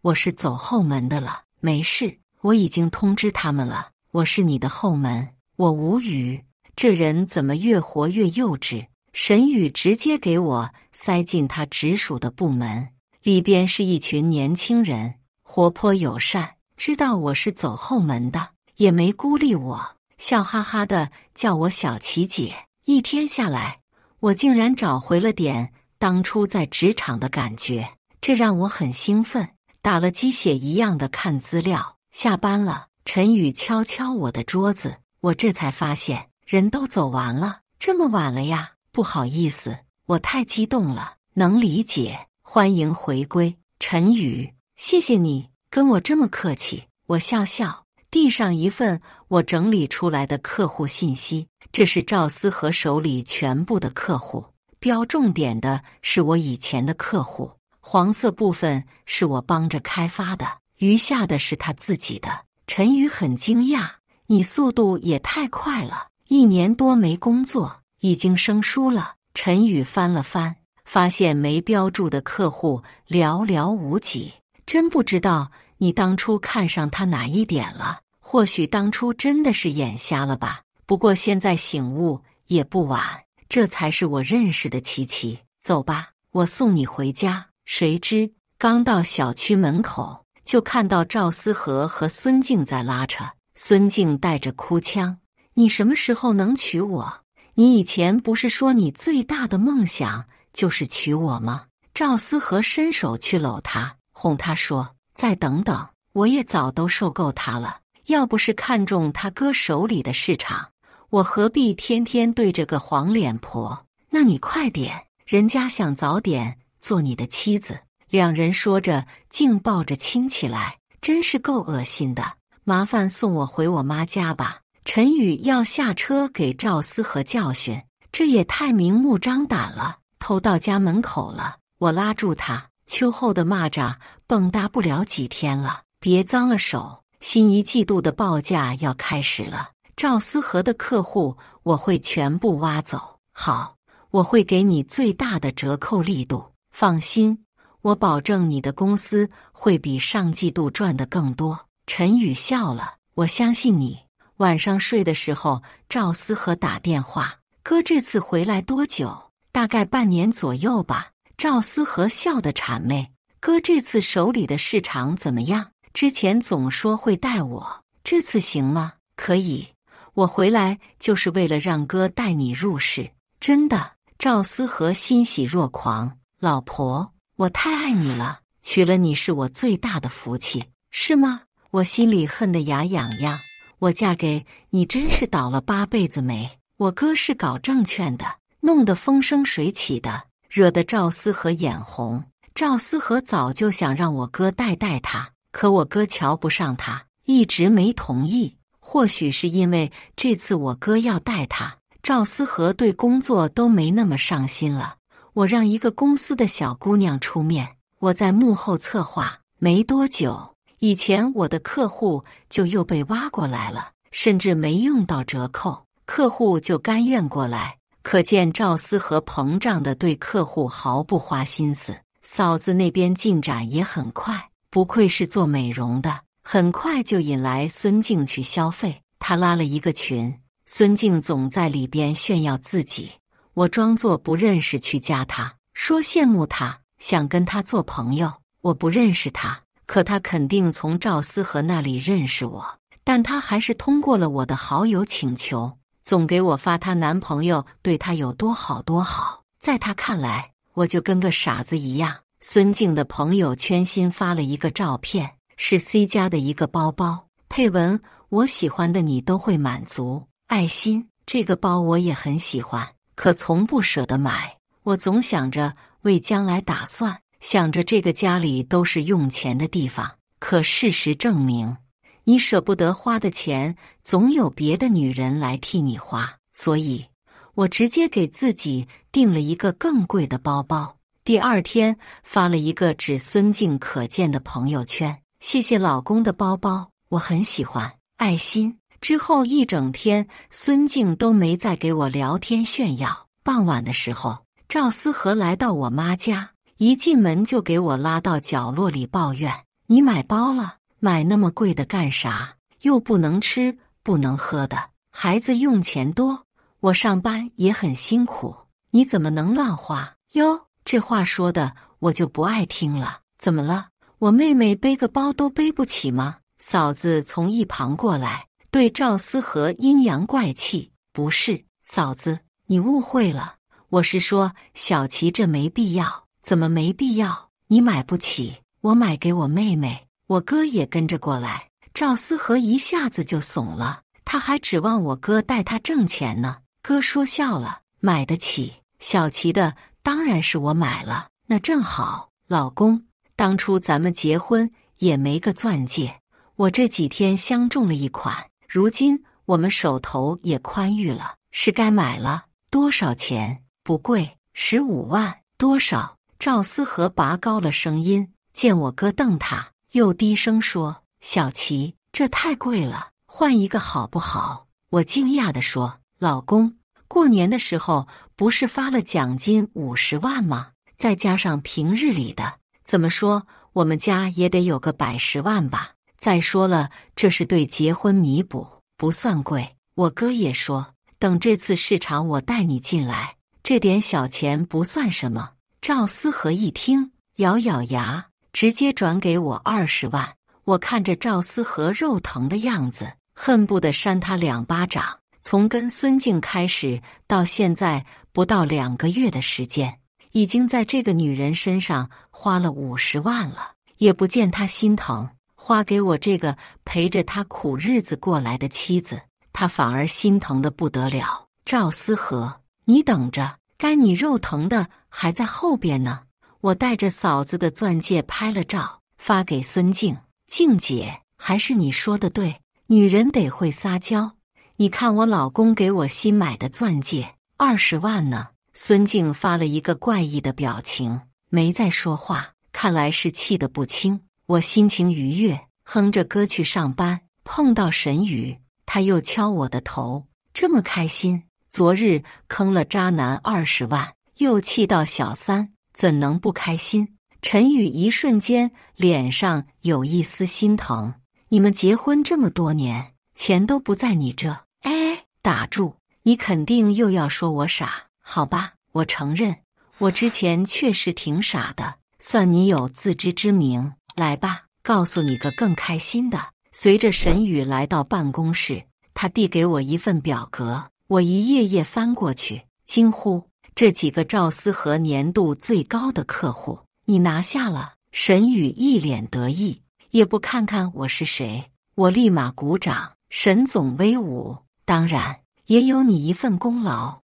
我是走后门的了。没事，我已经通知他们了，我是你的后门。我无语，这人怎么越活越幼稚。沈宇直接给我塞进他直属的部门，里边是一群年轻人，活泼友善，知道我是走后门的，也没孤立我，笑哈哈的叫我小琪姐。一天下来，我竟然找回了点当初在职场的感觉，这让我很兴奋，打了鸡血一样的看资料。下班了，陈宇敲敲我的桌子，我这才发现人都走完了。这么晚了呀？不好意思，我太激动了，能理解。欢迎回归，陈宇，谢谢你跟我这么客气。我笑笑，递上一份我整理出来的客户信息，这是赵思和手里全部的客户，标重点的是我以前的客户，黄色部分是我帮着开发的，余下的是他自己的。陈宇很惊讶，你速度也太快了，1年多没工作，已经生疏了。陈宇翻了翻，发现没标注的客户寥寥无几，真不知道你当初看上他哪一点了。或许当初真的是眼瞎了吧，不过现在醒悟也不晚，这才是我认识的琪琪。走吧，我送你回家。谁知刚到小区门口，就看到赵思和和孙静在拉扯。孙静带着哭腔：你什么时候能娶我？你以前不是说你最大的梦想就是娶我吗？赵思和伸手去搂他，哄他说：再等等，我也早都受够他了。要不是看中他哥手里的市场，我何必天天对着个黄脸婆？那你快点，人家想早点做你的妻子。两人说着竟抱着亲起来，真是够恶心的。麻烦送我回我妈家吧。陈宇要下车给赵思和教训，这也太明目张胆了，偷到家门口了。我拉住他，秋后的蚂蚱蹦跶不了几天了，别脏了手。新一季度的报价要开始了，赵思和的客户我会全部挖走。好，我会给你最大的折扣力度，放心，我保证你的公司会比上季度赚得更多。陈宇笑了，我相信你。晚上睡的时候，赵思和打电话：哥这次回来多久？大概半年左右吧。赵思和笑得谄媚：哥这次手里的市场怎么样？之前总说会带我，这次行吗？可以，我回来就是为了让哥带你入市。真的？赵思和欣喜若狂：老婆，我太爱你了，娶了你是我最大的福气。是吗？我心里恨得牙痒痒。我嫁给你真是倒了8辈子霉。我哥是搞证券的，弄得风生水起的，惹得赵思和眼红。赵思和早就想让我哥带他，可我哥瞧不上他，一直没同意。或许是因为这次我哥要带他，赵思和对工作都没那么上心了。我让一个公司的小姑娘出面，我在幕后策划。没多久，以前我的客户就又被挖过来了，甚至没用到折扣，客户就甘愿过来。可见赵思和膨胀的对客户毫不花心思。嫂子那边进展也很快，不愧是做美容的，很快就引来孙静去消费。她拉了一个群，孙静总在里边炫耀自己。我装作不认识去加她，说羡慕她，想跟她做朋友。我不认识她，可她肯定从赵思和那里认识我，但她还是通过了我的好友请求，总给我发她男朋友对她有多好多好。在她看来，我就跟个傻子一样。孙静的朋友圈新发了一个照片，是 C 家的一个包包，配文：我喜欢的你都会满足，爱心。这个包我也很喜欢，可从不舍得买。我总想着为将来打算，想着这个家里都是用钱的地方。可事实证明，你舍不得花的钱，总有别的女人来替你花。所以我直接给自己订了一个更贵的包包。第二天发了一个只孙静可见的朋友圈：谢谢老公的包包，我很喜欢，爱心。之后一整天，孙静都没再给我聊天炫耀。傍晚的时候，赵思和来到我妈家，一进门就给我拉到角落里抱怨：你买包了，买那么贵的干啥？又不能吃不能喝的，孩子用钱多，我上班也很辛苦，你怎么能乱花？哟，这话说的我就不爱听了。怎么了？我妹妹背个包都背不起吗？嫂子从一旁过来，对赵思和阴阳怪气：不是，嫂子，你误会了，我是说小琪这没必要。怎么没必要？你买不起，我买给我妹妹。我哥也跟着过来。赵思和一下子就怂了，他还指望我哥带他挣钱呢。哥说笑了，买得起，小琪的当然是我买了。那正好，老公，当初咱们结婚也没个钻戒，我这几天相中了一款，如今我们手头也宽裕了，是该买了。多少钱？不贵15万。多少？赵思和拔高了声音，见我哥瞪他，又低声说：小琪，这太贵了，换一个好不好？我惊讶地说：老公，过年的时候不是发了奖金50万吗？再加上平日里的，怎么说我们家也得有个110万吧。再说了，这是对结婚弥补，不算贵。我哥也说，等这次市场我带你进来，这点小钱不算什么。赵思和一听，咬咬牙，直接转给我20万。我看着赵思和肉疼的样子，恨不得扇他2巴掌。从跟孙静开始到现在不到2个月的时间，已经在这个女人身上花了50万了，也不见他心疼，花给我这个陪着他苦日子过来的妻子，他反而心疼得不得了。赵思和，你等着，该你肉疼的还在后边呢。我带着嫂子的钻戒拍了照，发给孙静。静姐，还是你说的对，女人得会撒娇。你看我老公给我新买的钻戒，20万呢。孙静发了一个怪异的表情，没再说话，看来是气得不轻。我心情愉悦，哼着歌去上班。碰到沈宇，他又敲我的头，这么开心。昨日坑了渣男20万，又气到小三，怎能不开心？陈宇一瞬间脸上有一丝心疼。你们结婚这么多年，钱都不在你这。哎，打住！你肯定又要说我傻，好吧，我承认，我之前确实挺傻的，算你有自知之明。来吧，告诉你个更开心的。随着沈宇来到办公室，他递给我一份表格，我一页页翻过去，惊呼：这几个赵思和年度最高的客户，你拿下了！沈宇一脸得意，也不看看我是谁。我立马鼓掌，沈总威武，当然也有你一份功劳。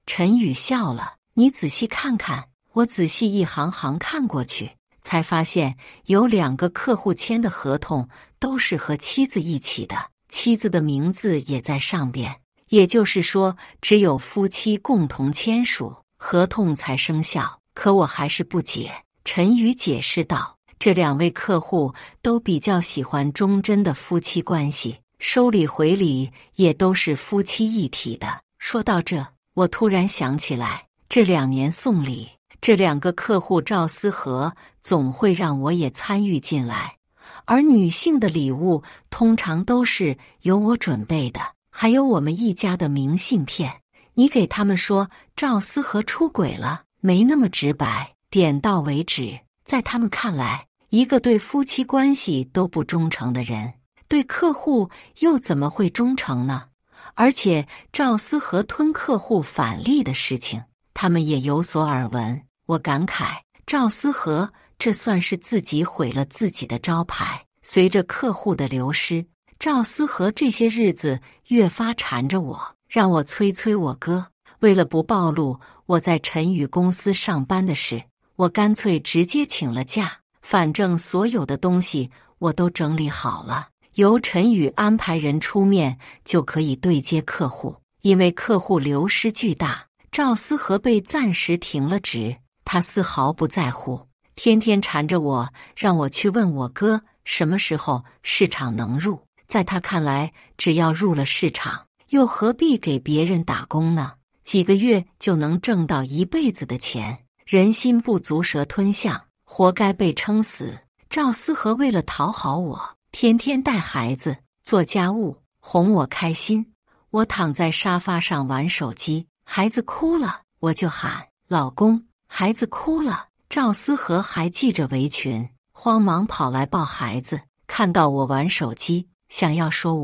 陈宇笑了，你仔细看看。我仔细一行行看过去，才发现有2个客户签的合同都是和妻子一起的，妻子的名字也在上边。也就是说，只有夫妻共同签署合同才生效。可我还是不解。陈宇解释道，这2位客户都比较喜欢忠贞的夫妻关系，收礼回礼也都是夫妻一体的。说到这，我突然想起来，这2年送礼，这2个客户赵思和总会让我也参与进来，而女性的礼物通常都是由我准备的，还有我们一家的明信片。你给他们说赵思和出轨了，没那么直白，点到为止。在他们看来，一个对夫妻关系都不忠诚的人，对客户又怎么会忠诚呢？而且赵思和吞客户返利的事情，他们也有所耳闻。我感慨，赵思和这算是自己毁了自己的招牌。随着客户的流失，赵思和这些日子越发缠着我，让我催我哥。为了不暴露我在陈宇公司上班的事，我干脆直接请了假。反正所有的东西我都整理好了，由陈宇安排人出面就可以对接客户。因为客户流失巨大，赵思和被暂时停了职，他丝毫不在乎，天天缠着我，让我去问我哥什么时候市场能入。在他看来，只要入了市场，又何必给别人打工呢？几个月就能挣到一辈子的钱，人心不足蛇吞象，活该被撑死。赵思和为了讨好我，天天带孩子做家务，哄我开心。我躺在沙发上玩手机，孩子哭了，我就喊老公，孩子哭了。赵思和还系着围裙，慌忙跑来抱孩子，看到我玩手机，想要说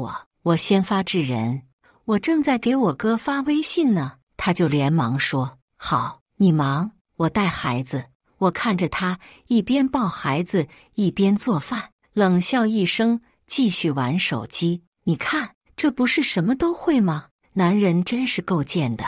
我先发制人，我正在给我哥发微信呢。他就连忙说好，你忙，我带孩子。我看着他一边抱孩子一边做饭，冷笑一声，继续玩手机。你看，这不是什么都会吗？男人真是够贱的。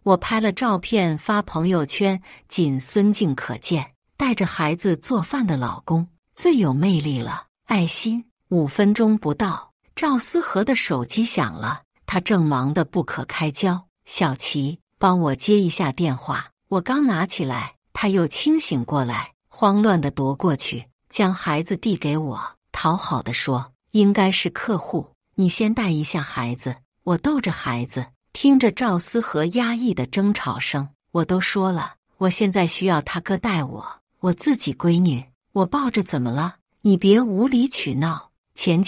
我拍了照片发朋友圈，仅孙静可见，带着孩子做饭的老公最有魅力了。爱心。5分钟不到，赵思和的手机响了，他正忙得不可开交。小琪，帮我接一下电话。我刚拿起来，他又清醒过来，慌乱地夺过去，将孩子递给我，讨好地说：“应该是客户，你先带一下孩子。”我逗着孩子，听着赵思和压抑的争吵声，我都说了，我现在需要他哥带我，我自己闺女，我抱着怎么了？你别无理取闹，钱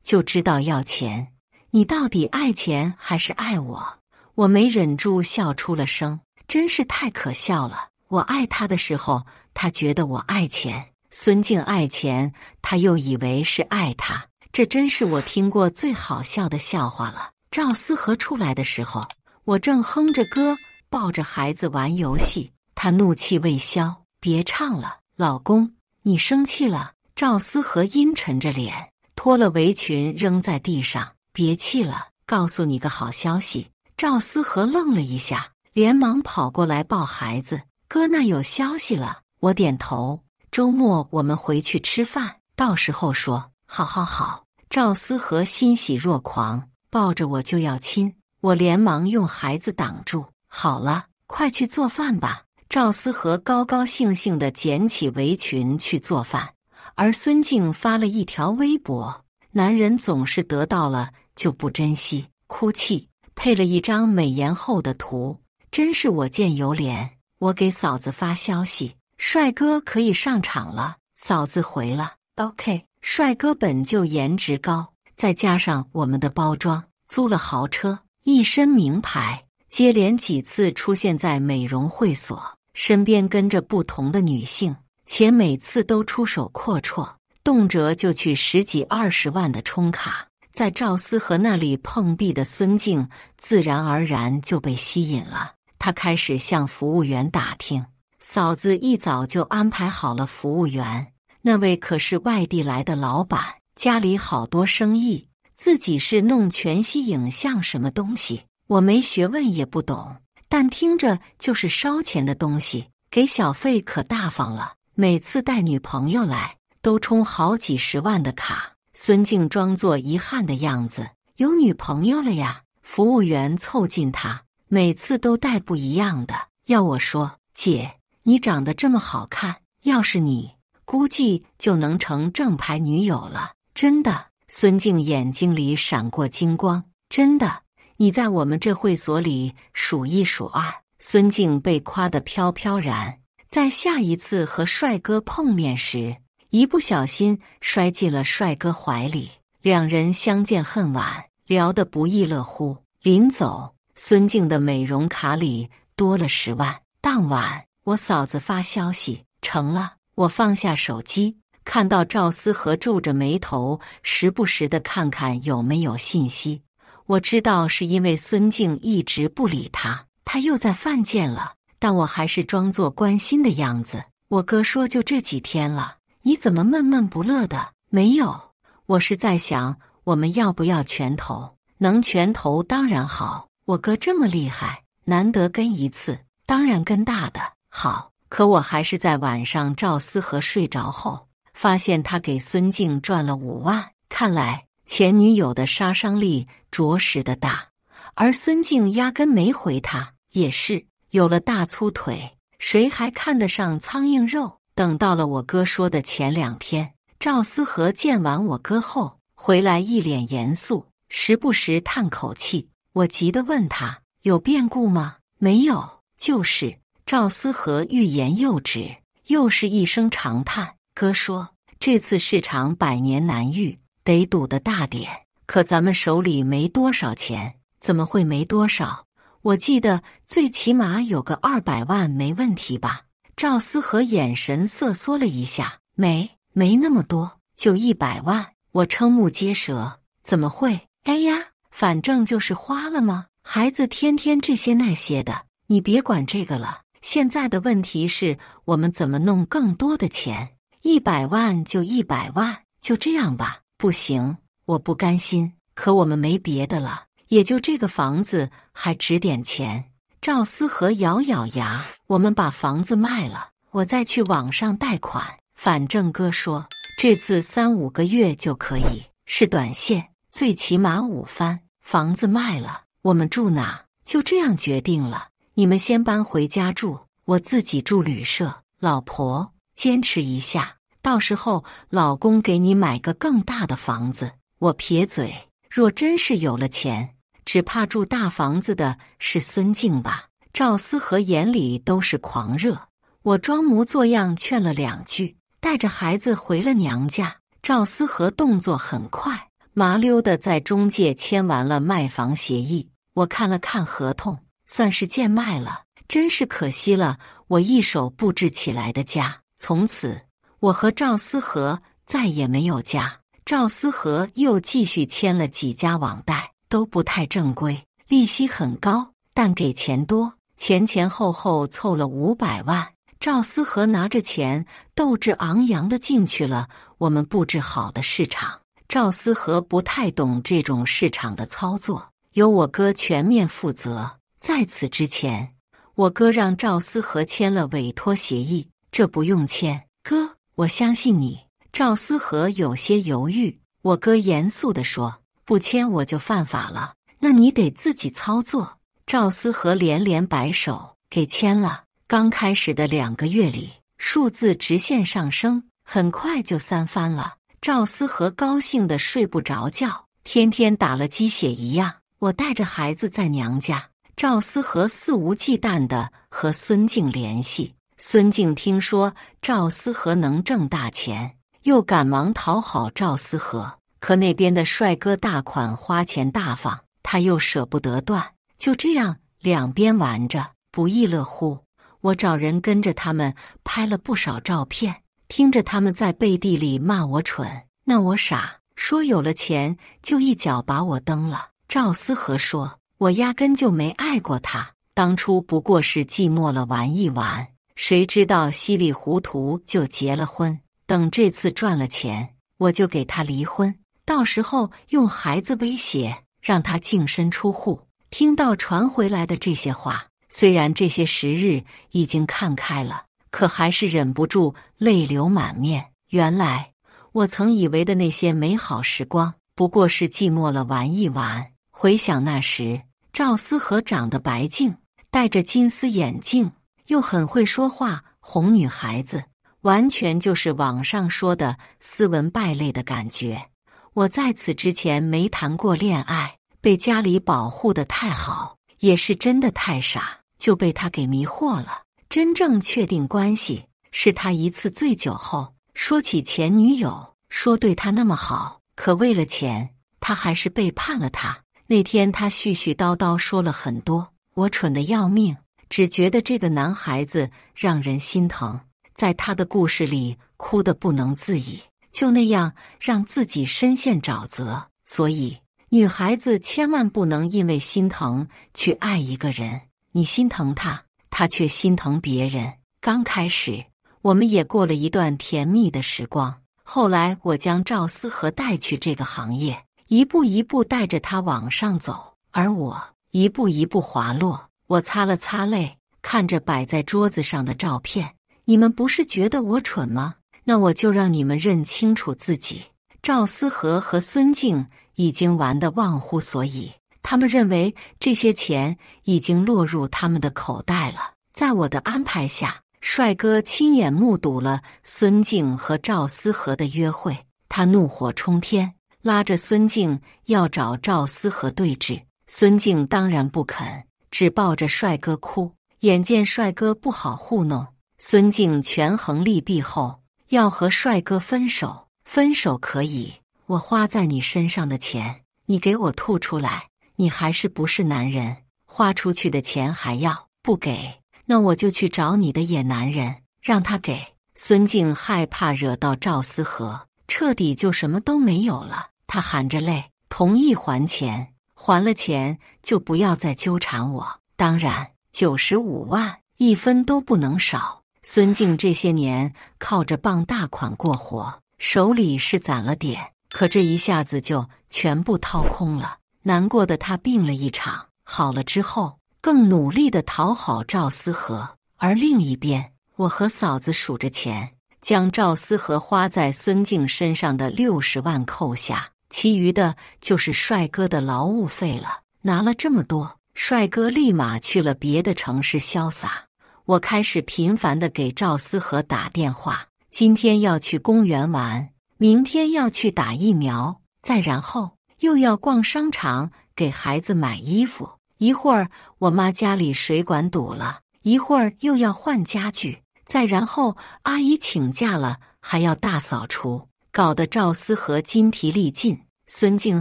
就知道要钱，你到底爱钱还是爱我？我没忍住笑出了声，真是太可笑了。我爱他的时候，他觉得我爱钱；孙静爱钱，他又以为是爱他。这真是我听过最好笑的笑话了。赵思和出来的时候，我正哼着歌，抱着孩子玩游戏，他怒气未消，别唱了，老公，你生气了。赵思和阴沉着脸，脱了围裙扔在地上，别气了，告诉你个好消息。赵思和愣了一下，连忙跑过来抱孩子，哥，那有消息了。我点头，周末我们回去吃饭，到时候说。好。赵思和欣喜若狂，抱着我就要亲，我连忙用孩子挡住。好了，快去做饭吧。赵思和高高兴兴地捡起围裙去做饭，而孙静发了一条微博：男人总是得到了就不珍惜，哭泣，配了一张美颜后的图，真是我见犹怜。我给嫂子发消息，帅哥可以上场了。嫂子回了 OK。帅哥本就颜值高，再加上我们的包装，租了豪车，一身名牌，接连几次出现在美容会所，身边跟着不同的女性，且每次都出手阔绰，动辄就去10几20万的充卡。在赵思和那里碰壁的孙静自然而然就被吸引了，他开始向服务员打听，嫂子一早就安排好了服务员。那位可是外地来的老板，家里好多生意，自己是弄全息影像什么东西，我没学问也不懂，但听着就是烧钱的东西，给小费可大方了，每次带女朋友来都充好几10万的卡。孙静装作遗憾的样子，有女朋友了呀。服务员凑近他，每次都带不一样的，要我说，姐，你长得这么好看，要是你估计就能成正牌女友了，真的。孙静眼睛里闪过金光，真的，你在我们这会所里数1数2。孙静被夸得飘飘然，在下一次和帅哥碰面时，一不小心摔进了帅哥怀里，两人相见恨晚，聊得不亦乐乎。临走，孙静的美容卡里多了10万。当晚，我嫂子发消息，成了。我放下手机，看到赵思和皱着眉头，时不时地看看有没有信息。我知道是因为孙静一直不理他，他又在犯贱了，但我还是装作关心的样子。我哥说就这几天了，你怎么闷闷不乐的？没有，我是在想我们要不要拳头，能拳头当然好，我哥这么厉害，难得跟一次，当然跟大的好。可我还是在晚上赵思和睡着后，发现他给孙静赚了5万。看来前女友的杀伤力着实的大，而孙静压根没回他。也是，有了大粗腿，谁还看得上苍蝇肉？等到了我哥说的前2天，赵思和见完我哥后回来，一脸严肃，时不时叹口气。我急得问他，有变故吗？没有，就是。赵思和欲言又止，又是一声长叹。哥说，这次市场100年难遇，得赌的大点，可咱们手里没多少钱。怎么会没多少？我记得最起码有个200万没问题吧？赵思和眼神瑟缩了一下，没那么多，就100万。我瞠目结舌，怎么会？哎呀，反正就是花了吗？孩子天天这些那些的，你别管这个了。现在的问题是我们怎么弄更多的钱？100万就100万，就这样吧。不行，我不甘心。可我们没别的了，也就这个房子还值点钱。赵思和咬咬牙，我们把房子卖了，我再去网上贷款。反正哥说这次3、5个月就可以，是短线，最起码5番。房子卖了，我们住哪？就这样决定了。你们先搬回家住，我自己住旅社。老婆，坚持一下，到时候老公给你买个更大的房子。我撇嘴，若真是有了钱，只怕住大房子的是孙静吧。赵思和眼里都是狂热，我装模作样劝了2句，带着孩子回了娘家。赵思和动作很快，麻溜的在中介签完了卖房协议。我看了看合同，算是贱卖了，真是可惜了我一手布置起来的家。从此，我和赵思和再也没有家。赵思和又继续签了几家网贷，都不太正规，利息很高，但给钱多，前后后凑了500万。赵思和拿着钱斗志昂扬地进去了我们布置好的市场。赵思和不太懂这种市场的操作，由我哥全面负责。在此之前，我哥让赵思和签了委托协议，这不用签，哥，我相信你。赵思和有些犹豫，我哥严肃地说，不签我就犯法了，那你得自己操作。赵思和连连摆手，给签了。刚开始的2个月里，数字直线上升，很快就3番了。赵思和高兴得睡不着觉，天天打了鸡血一样。我带着孩子在娘家，赵思和肆无忌惮地和孙静联系。孙静听说赵思和能挣大钱，又赶忙讨好赵思和，可那边的帅哥大款花钱大方，他又舍不得断，就这样两边玩着，不亦乐乎。我找人跟着他们拍了不少照片，听着他们在背地里骂我蠢，那我傻，说有了钱就一脚把我蹬了。赵思和说，我压根就没爱过他，当初不过是寂寞了玩一玩，谁知道稀里糊涂就结了婚，等这次赚了钱，我就给他离婚，到时候用孩子威胁，让他净身出户。听到传回来的这些话，虽然这些时日已经看开了，可还是忍不住泪流满面。原来我曾以为的那些美好时光，不过是寂寞了玩一玩。回想那时，赵思和长得白净，戴着金丝眼镜，又很会说话，哄女孩子，完全就是网上说的斯文败类的感觉。我在此之前没谈过恋爱，被家里保护得太好，也是真的太傻，就被他给迷惑了。真正确定关系是他一次醉酒后说起前女友，说对他那么好，可为了钱，他还是背叛了他。那天他絮絮叨叨说了很多，我蠢得要命，只觉得这个男孩子让人心疼，在他的故事里哭得不能自已，就那样让自己深陷沼泽。所以女孩子千万不能因为心疼去爱一个人，你心疼他，他却心疼别人。刚开始我们也过了一段甜蜜的时光，后来我将赵思和带去这个行业，一步一步带着他往上走，而我一步一步滑落。我擦了擦泪，看着摆在桌子上的照片，你们不是觉得我蠢吗？那我就让你们认清楚自己。赵思和和孙静已经玩得忘乎所以，他们认为这些钱已经落入他们的口袋了。在我的安排下，帅哥亲眼目睹了孙静和赵思和的约会，他怒火冲天，拉着孙静要找赵思和对峙。孙静当然不肯，只抱着帅哥哭。眼见帅哥不好糊弄，孙静权衡利弊后要和帅哥分手。分手可以，我花在你身上的钱你给我吐出来，你还是不是男人？花出去的钱还要不给，那我就去找你的野男人，让他给。孙静害怕惹到赵思和，彻底就什么都没有了。他含着泪同意还钱，还了钱就不要再纠缠我，当然95万1分都不能少。孙静这些年靠着傍大款过活，手里是攒了点，可这一下子就全部掏空了。难过的他病了一场，好了之后更努力地讨好赵思和。而另一边，我和嫂子数着钱，将赵思和花在孙静身上的60万扣下，其余的就是帅哥的劳务费了。拿了这么多，帅哥立马去了别的城市潇洒。我开始频繁地给赵思和打电话，今天要去公园玩，明天要去打疫苗，再然后又要逛商场给孩子买衣服。一会儿我妈家里水管堵了，一会儿又要换家具，再然后阿姨请假了，还要大扫除，搞得赵思和筋疲力尽，孙静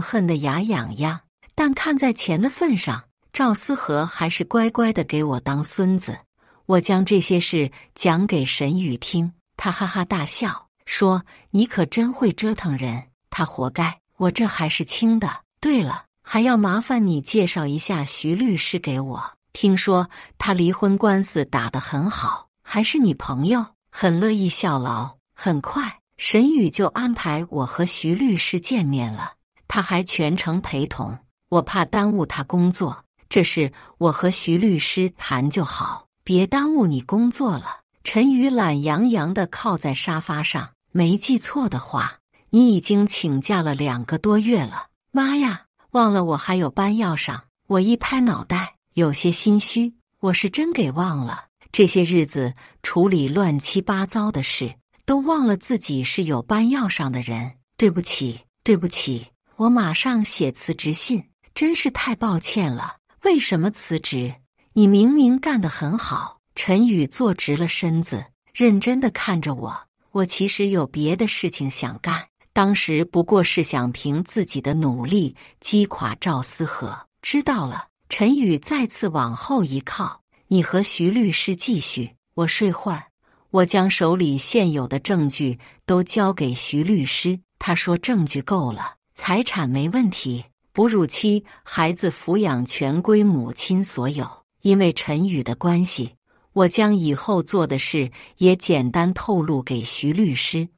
恨得牙痒痒。但看在钱的份上，赵思和还是乖乖地给我当孙子。我将这些事讲给沈宇听，他哈哈大笑，说：“你可真会折腾人，他活该，我这还是轻的。对了，还要麻烦你介绍一下徐律师给我，听说他离婚官司打得很好，还是你朋友，很乐意效劳。”很快，沈宇就安排我和徐律师见面了，他还全程陪同，我怕耽误他工作，这事我和徐律师谈就好，别耽误你工作了。陈宇懒洋洋地靠在沙发上，没记错的话，你已经请假了2个多月了。妈呀，忘了我还有班要上。我一拍脑袋，有些心虚，我是真给忘了。这些日子处理乱七八糟的事，都忘了自己是有班要上的人。对不起，对不起，我马上写辞职信，真是太抱歉了。为什么辞职？你明明干得很好。陈宇坐直了身子，认真地看着我。我其实有别的事情想干，当时不过是想凭自己的努力击垮赵思和。知道了。陈宇再次往后一靠，你和徐律师继续，我睡会儿。我将手里现有的证据都交给徐律师，他说证据够了，财产没问题，哺乳期孩子抚养权归母亲所有。因为陈宇的关系，我将以后做的事也简单透露给徐律师。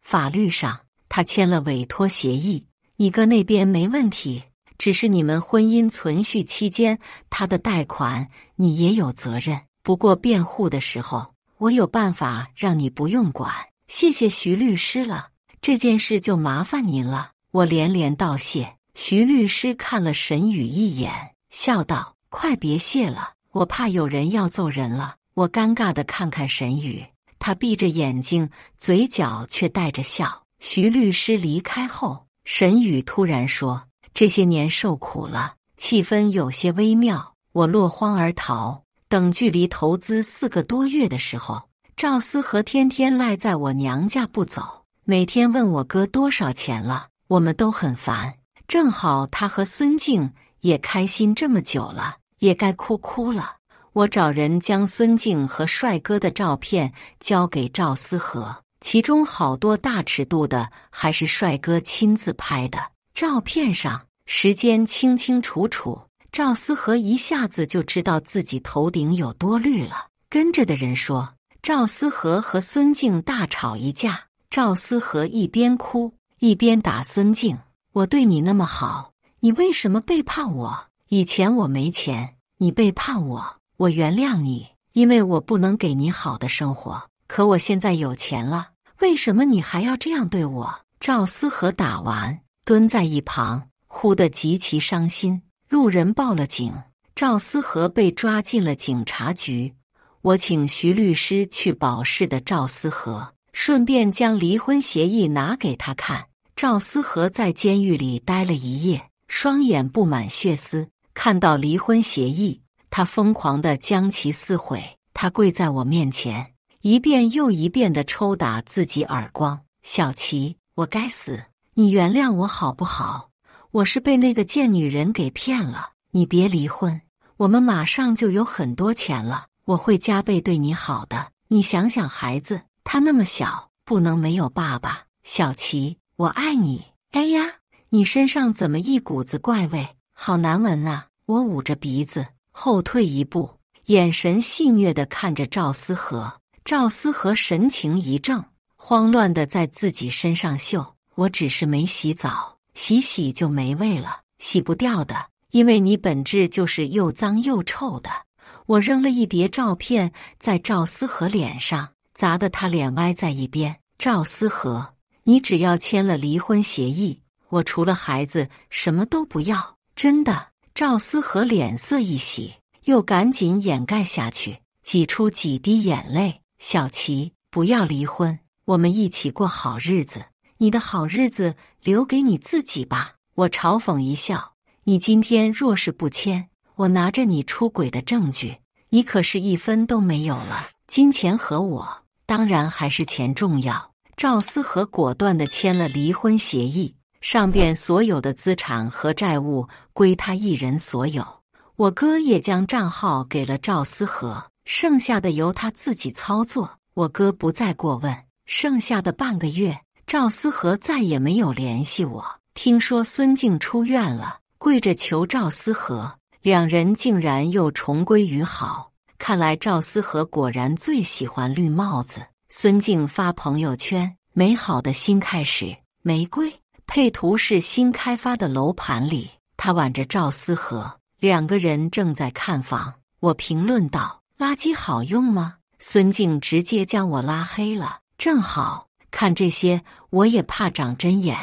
法律上，他签了委托协议，你哥那边没问题，只是你们婚姻存续期间，他的贷款你也有责任。不过辩护的时候，我有办法让你不用管。谢谢徐律师了，这件事就麻烦您了。我连连道谢。徐律师看了沈宇一眼，笑道：“快别谢了，我怕有人要揍人了。”我尴尬地看看沈宇，他闭着眼睛，嘴角却带着笑。徐律师离开后，沈宇突然说：“这些年受苦了。”气氛有些微妙，我落荒而逃。等距离投资4个多月的时候，赵思和天天赖在我娘家不走，每天问我哥多少钱了，我们都很烦。正好他和孙静也开心这么久了，也该哭了。我找人将孙静和帅哥的照片交给赵思和，其中好多大尺度的还是帅哥亲自拍的。照片上时间清清楚楚，赵思和一下子就知道自己头顶有多绿了。跟着的人说，赵思和和孙静大吵一架，赵思和一边哭一边打孙静：“我对你那么好，你为什么背叛我？以前我没钱，你背叛我，我原谅你，因为我不能给你好的生活。可我现在有钱了，为什么你还要这样对我？”赵思和打完，蹲在一旁，哭得极其伤心。路人报了警，赵思和被抓进了警察局。我请徐律师去保释的赵思和，顺便将离婚协议拿给他看。赵思和在监狱里待了一夜，双眼布满血丝。看到离婚协议，他疯狂地将其撕毁。他跪在我面前，一遍又一遍地抽打自己耳光。小琪，我该死，你原谅我好不好？我是被那个贱女人给骗了。你别离婚，我们马上就有很多钱了，我会加倍对你好的。你想想孩子，他那么小，不能没有爸爸。小琪，我爱你。哎呀，你身上怎么一股子怪味，好难闻啊！我捂着鼻子后退一步，眼神戏谑地看着赵思和。赵思和神情一怔，慌乱地在自己身上嗅。我只是没洗澡，洗就没味了，洗不掉的，因为你本质就是又脏又臭的。我扔了一叠照片在赵思和脸上，砸得他脸歪在一边。赵思和，你只要签了离婚协议，我除了孩子什么都不要。真的，赵思和脸色一喜，又赶紧掩盖下去，挤出几滴眼泪。小琪，不要离婚，我们一起过好日子。你的好日子留给你自己吧。我嘲讽一笑，你今天若是不签，我拿着你出轨的证据，你可是一分都没有了。金钱和我，当然还是钱重要。赵思和果断地签了离婚协议，上边所有的资产和债务归他一人所有。我哥也将账号给了赵思和，剩下的由他自己操作。我哥不再过问。剩下的半个月，赵思和再也没有联系我。听说孙静出院了，跪着求赵思和，两人竟然又重归于好。看来赵思和果然最喜欢绿帽子。孙静发朋友圈，美好的新开始，玫瑰，配图是新开发的楼盘里，他挽着赵思和，两个人正在看房。我评论道：垃圾好用吗？孙静直接将我拉黑了。正好看这些，我也怕长针眼。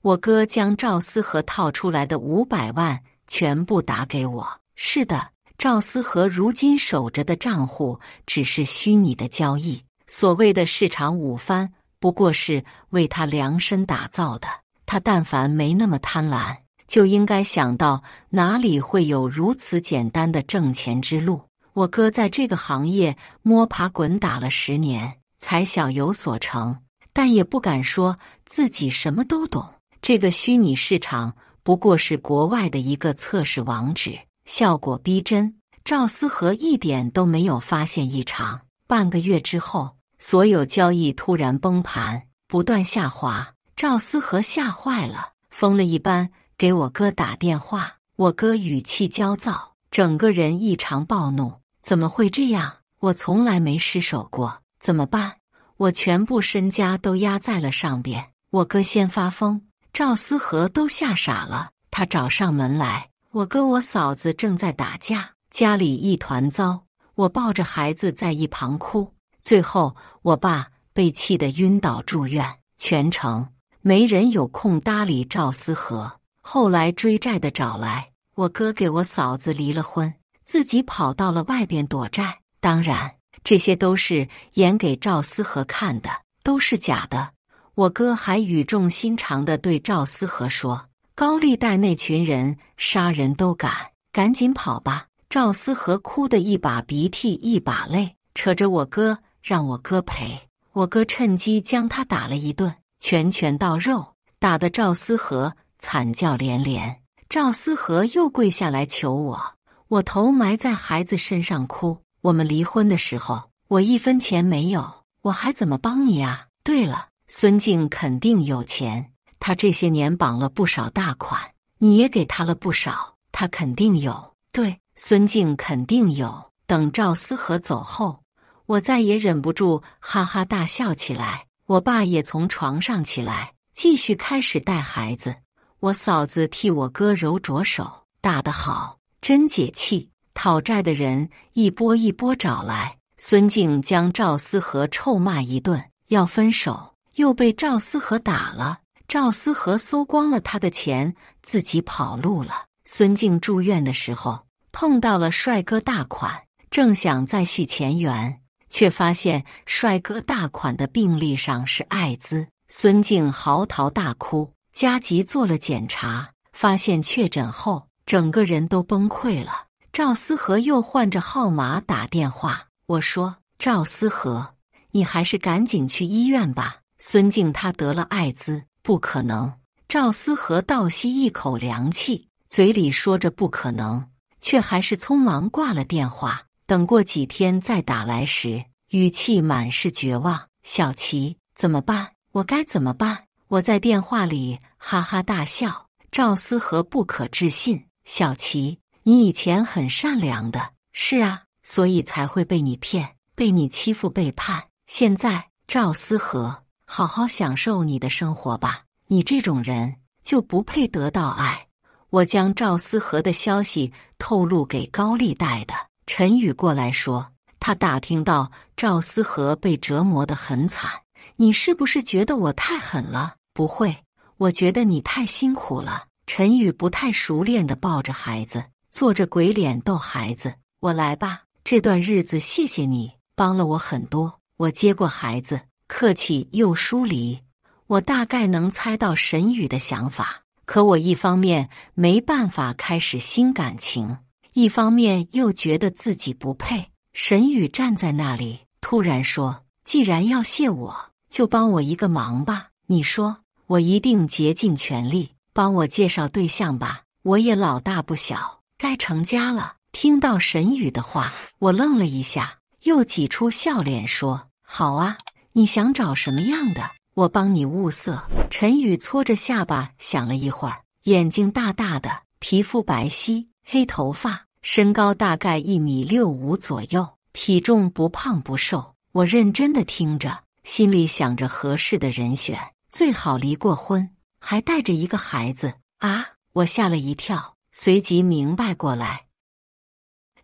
我哥将赵思和套出来的500万全部打给我。是的，赵思和如今守着的账户只是虚拟的交易，所谓的市场5番不过是为他量身打造的。他但凡没那么贪婪，就应该想到哪里会有如此简单的挣钱之路。我哥在这个行业摸爬滚打了10年，才小有所成，但也不敢说自己什么都懂。这个虚拟市场不过是国外的一个测试网址，效果逼真。赵思和一点都没有发现异常。半个月之后，所有交易突然崩盘，不断下滑。赵思和吓坏了，疯了一般给我哥打电话。我哥语气焦躁，整个人异常暴怒。怎么会这样？我从来没失手过，怎么办？我全部身家都压在了上边。我哥先发疯，赵思和都吓傻了。他找上门来，我哥我嫂子正在打架，家里一团糟。我抱着孩子在一旁哭。最后我爸被气得晕倒住院，全程没人有空搭理赵思和。后来追债的找来，我哥给我嫂子离了婚，自己跑到了外边躲债。当然这些都是演给赵思和看的，都是假的。我哥还语重心长地对赵思和说，高利贷那群人杀人都敢，赶紧跑吧。赵思和哭得一把鼻涕一把泪，扯着我哥让我哥赔。我哥趁机将他打了一顿，拳拳到肉，打得赵思和惨叫连连。赵思和又跪下来求我，我头埋在孩子身上哭。我们离婚的时候，我1分钱没有，我还怎么帮你啊？对了，孙静肯定有钱，他这些年绑了不少大款，你也给他了不少，他肯定有。对，孙静肯定有。等赵思和走后，我再也忍不住哈哈大笑起来。我爸也从床上起来，继续开始带孩子。我嫂子替我哥揉着手，打得好，真解气。讨债的人一波一波找来，孙静将赵思和臭骂一顿，要分手，又被赵思和打了。赵思和搜光了他的钱，自己跑路了。孙静住院的时候碰到了帅哥大款，正想再续前缘，却发现帅哥大款的病历上是艾滋。孙静嚎啕大哭，加急做了检查，发现确诊后，整个人都崩溃了。赵思和又换着号码打电话，我说，赵思和，你还是赶紧去医院吧，孙静她得了艾滋。不可能。赵思和倒吸一口凉气，嘴里说着不可能，却还是匆忙挂了电话。等过几天再打来时，语气满是绝望。小琪，怎么办？我该怎么办？我在电话里哈哈大笑。赵思和不可置信，小琪，你以前很善良的。是啊，所以才会被你骗，被你欺负背叛。现在，赵思和，好好享受你的生活吧，你这种人就不配得到爱。我将赵思和的消息透露给高利贷的陈宇过来说，他打听到赵思和被折磨得很惨。你是不是觉得我太狠了？不会，我觉得你太辛苦了。陈宇不太熟练地抱着孩子，做着鬼脸逗孩子。我来吧，这段日子谢谢你，帮了我很多。我接过孩子，客气又疏离。我大概能猜到沈宇的想法，可我一方面没办法开始新感情，一方面又觉得自己不配。沈宇站在那里，突然说：“既然要谢我，就帮我一个忙吧。你说，我一定竭尽全力。帮我介绍对象吧，我也老大不小，该成家了。”听到沈宇的话，我愣了一下，又挤出笑脸说：“好啊，你想找什么样的？我帮你物色。”陈宇搓着下巴想了一会儿，眼睛大大的，皮肤白皙，黑头发，身高大概1.65米左右，体重不胖不瘦。我认真的听着，心里想着合适的人选，最好离过婚，还带着一个孩子。啊！我吓了一跳，随即明白过来，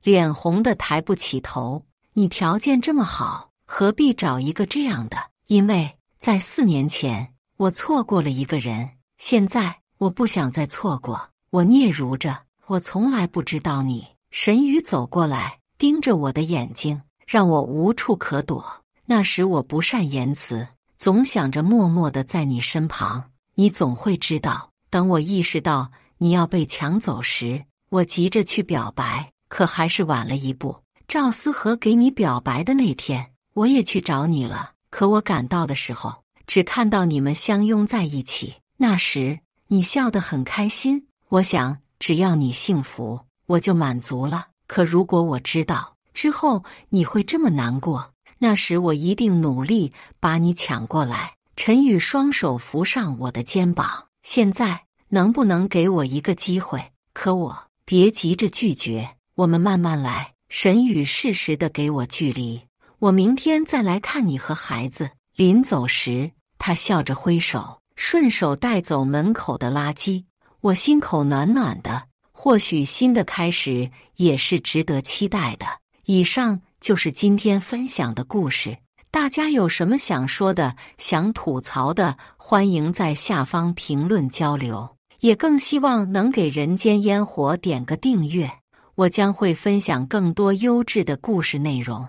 脸红的抬不起头。你条件这么好，何必找一个这样的？因为在4年前，我错过了一个人，现在我不想再错过。我嗫嚅着，我从来不知道你。沈宇走过来，盯着我的眼睛，让我无处可躲。那时我不善言辞，总想着默默地在你身旁，你总会知道。等我意识到你要被抢走时，我急着去表白，可还是晚了一步。赵思和给你表白的那天，我也去找你了，可我赶到的时候，只看到你们相拥在一起。那时你笑得很开心，我想只要你幸福，我就满足了。可如果我知道之后你会这么难过，那时我一定努力把你抢过来。陈宇双手扶上我的肩膀，现在能不能给我一个机会？可我别急着拒绝，我们慢慢来。沈宇适时地给我距离，我明天再来看你和孩子。临走时，他笑着挥手，顺手带走门口的垃圾。我心口暖暖的，或许新的开始也是值得期待的。以上就是今天分享的故事，大家有什么想说的、想吐槽的，欢迎在下方评论交流，也更希望能给人间烟火点个订阅，我将会分享更多优质的故事内容。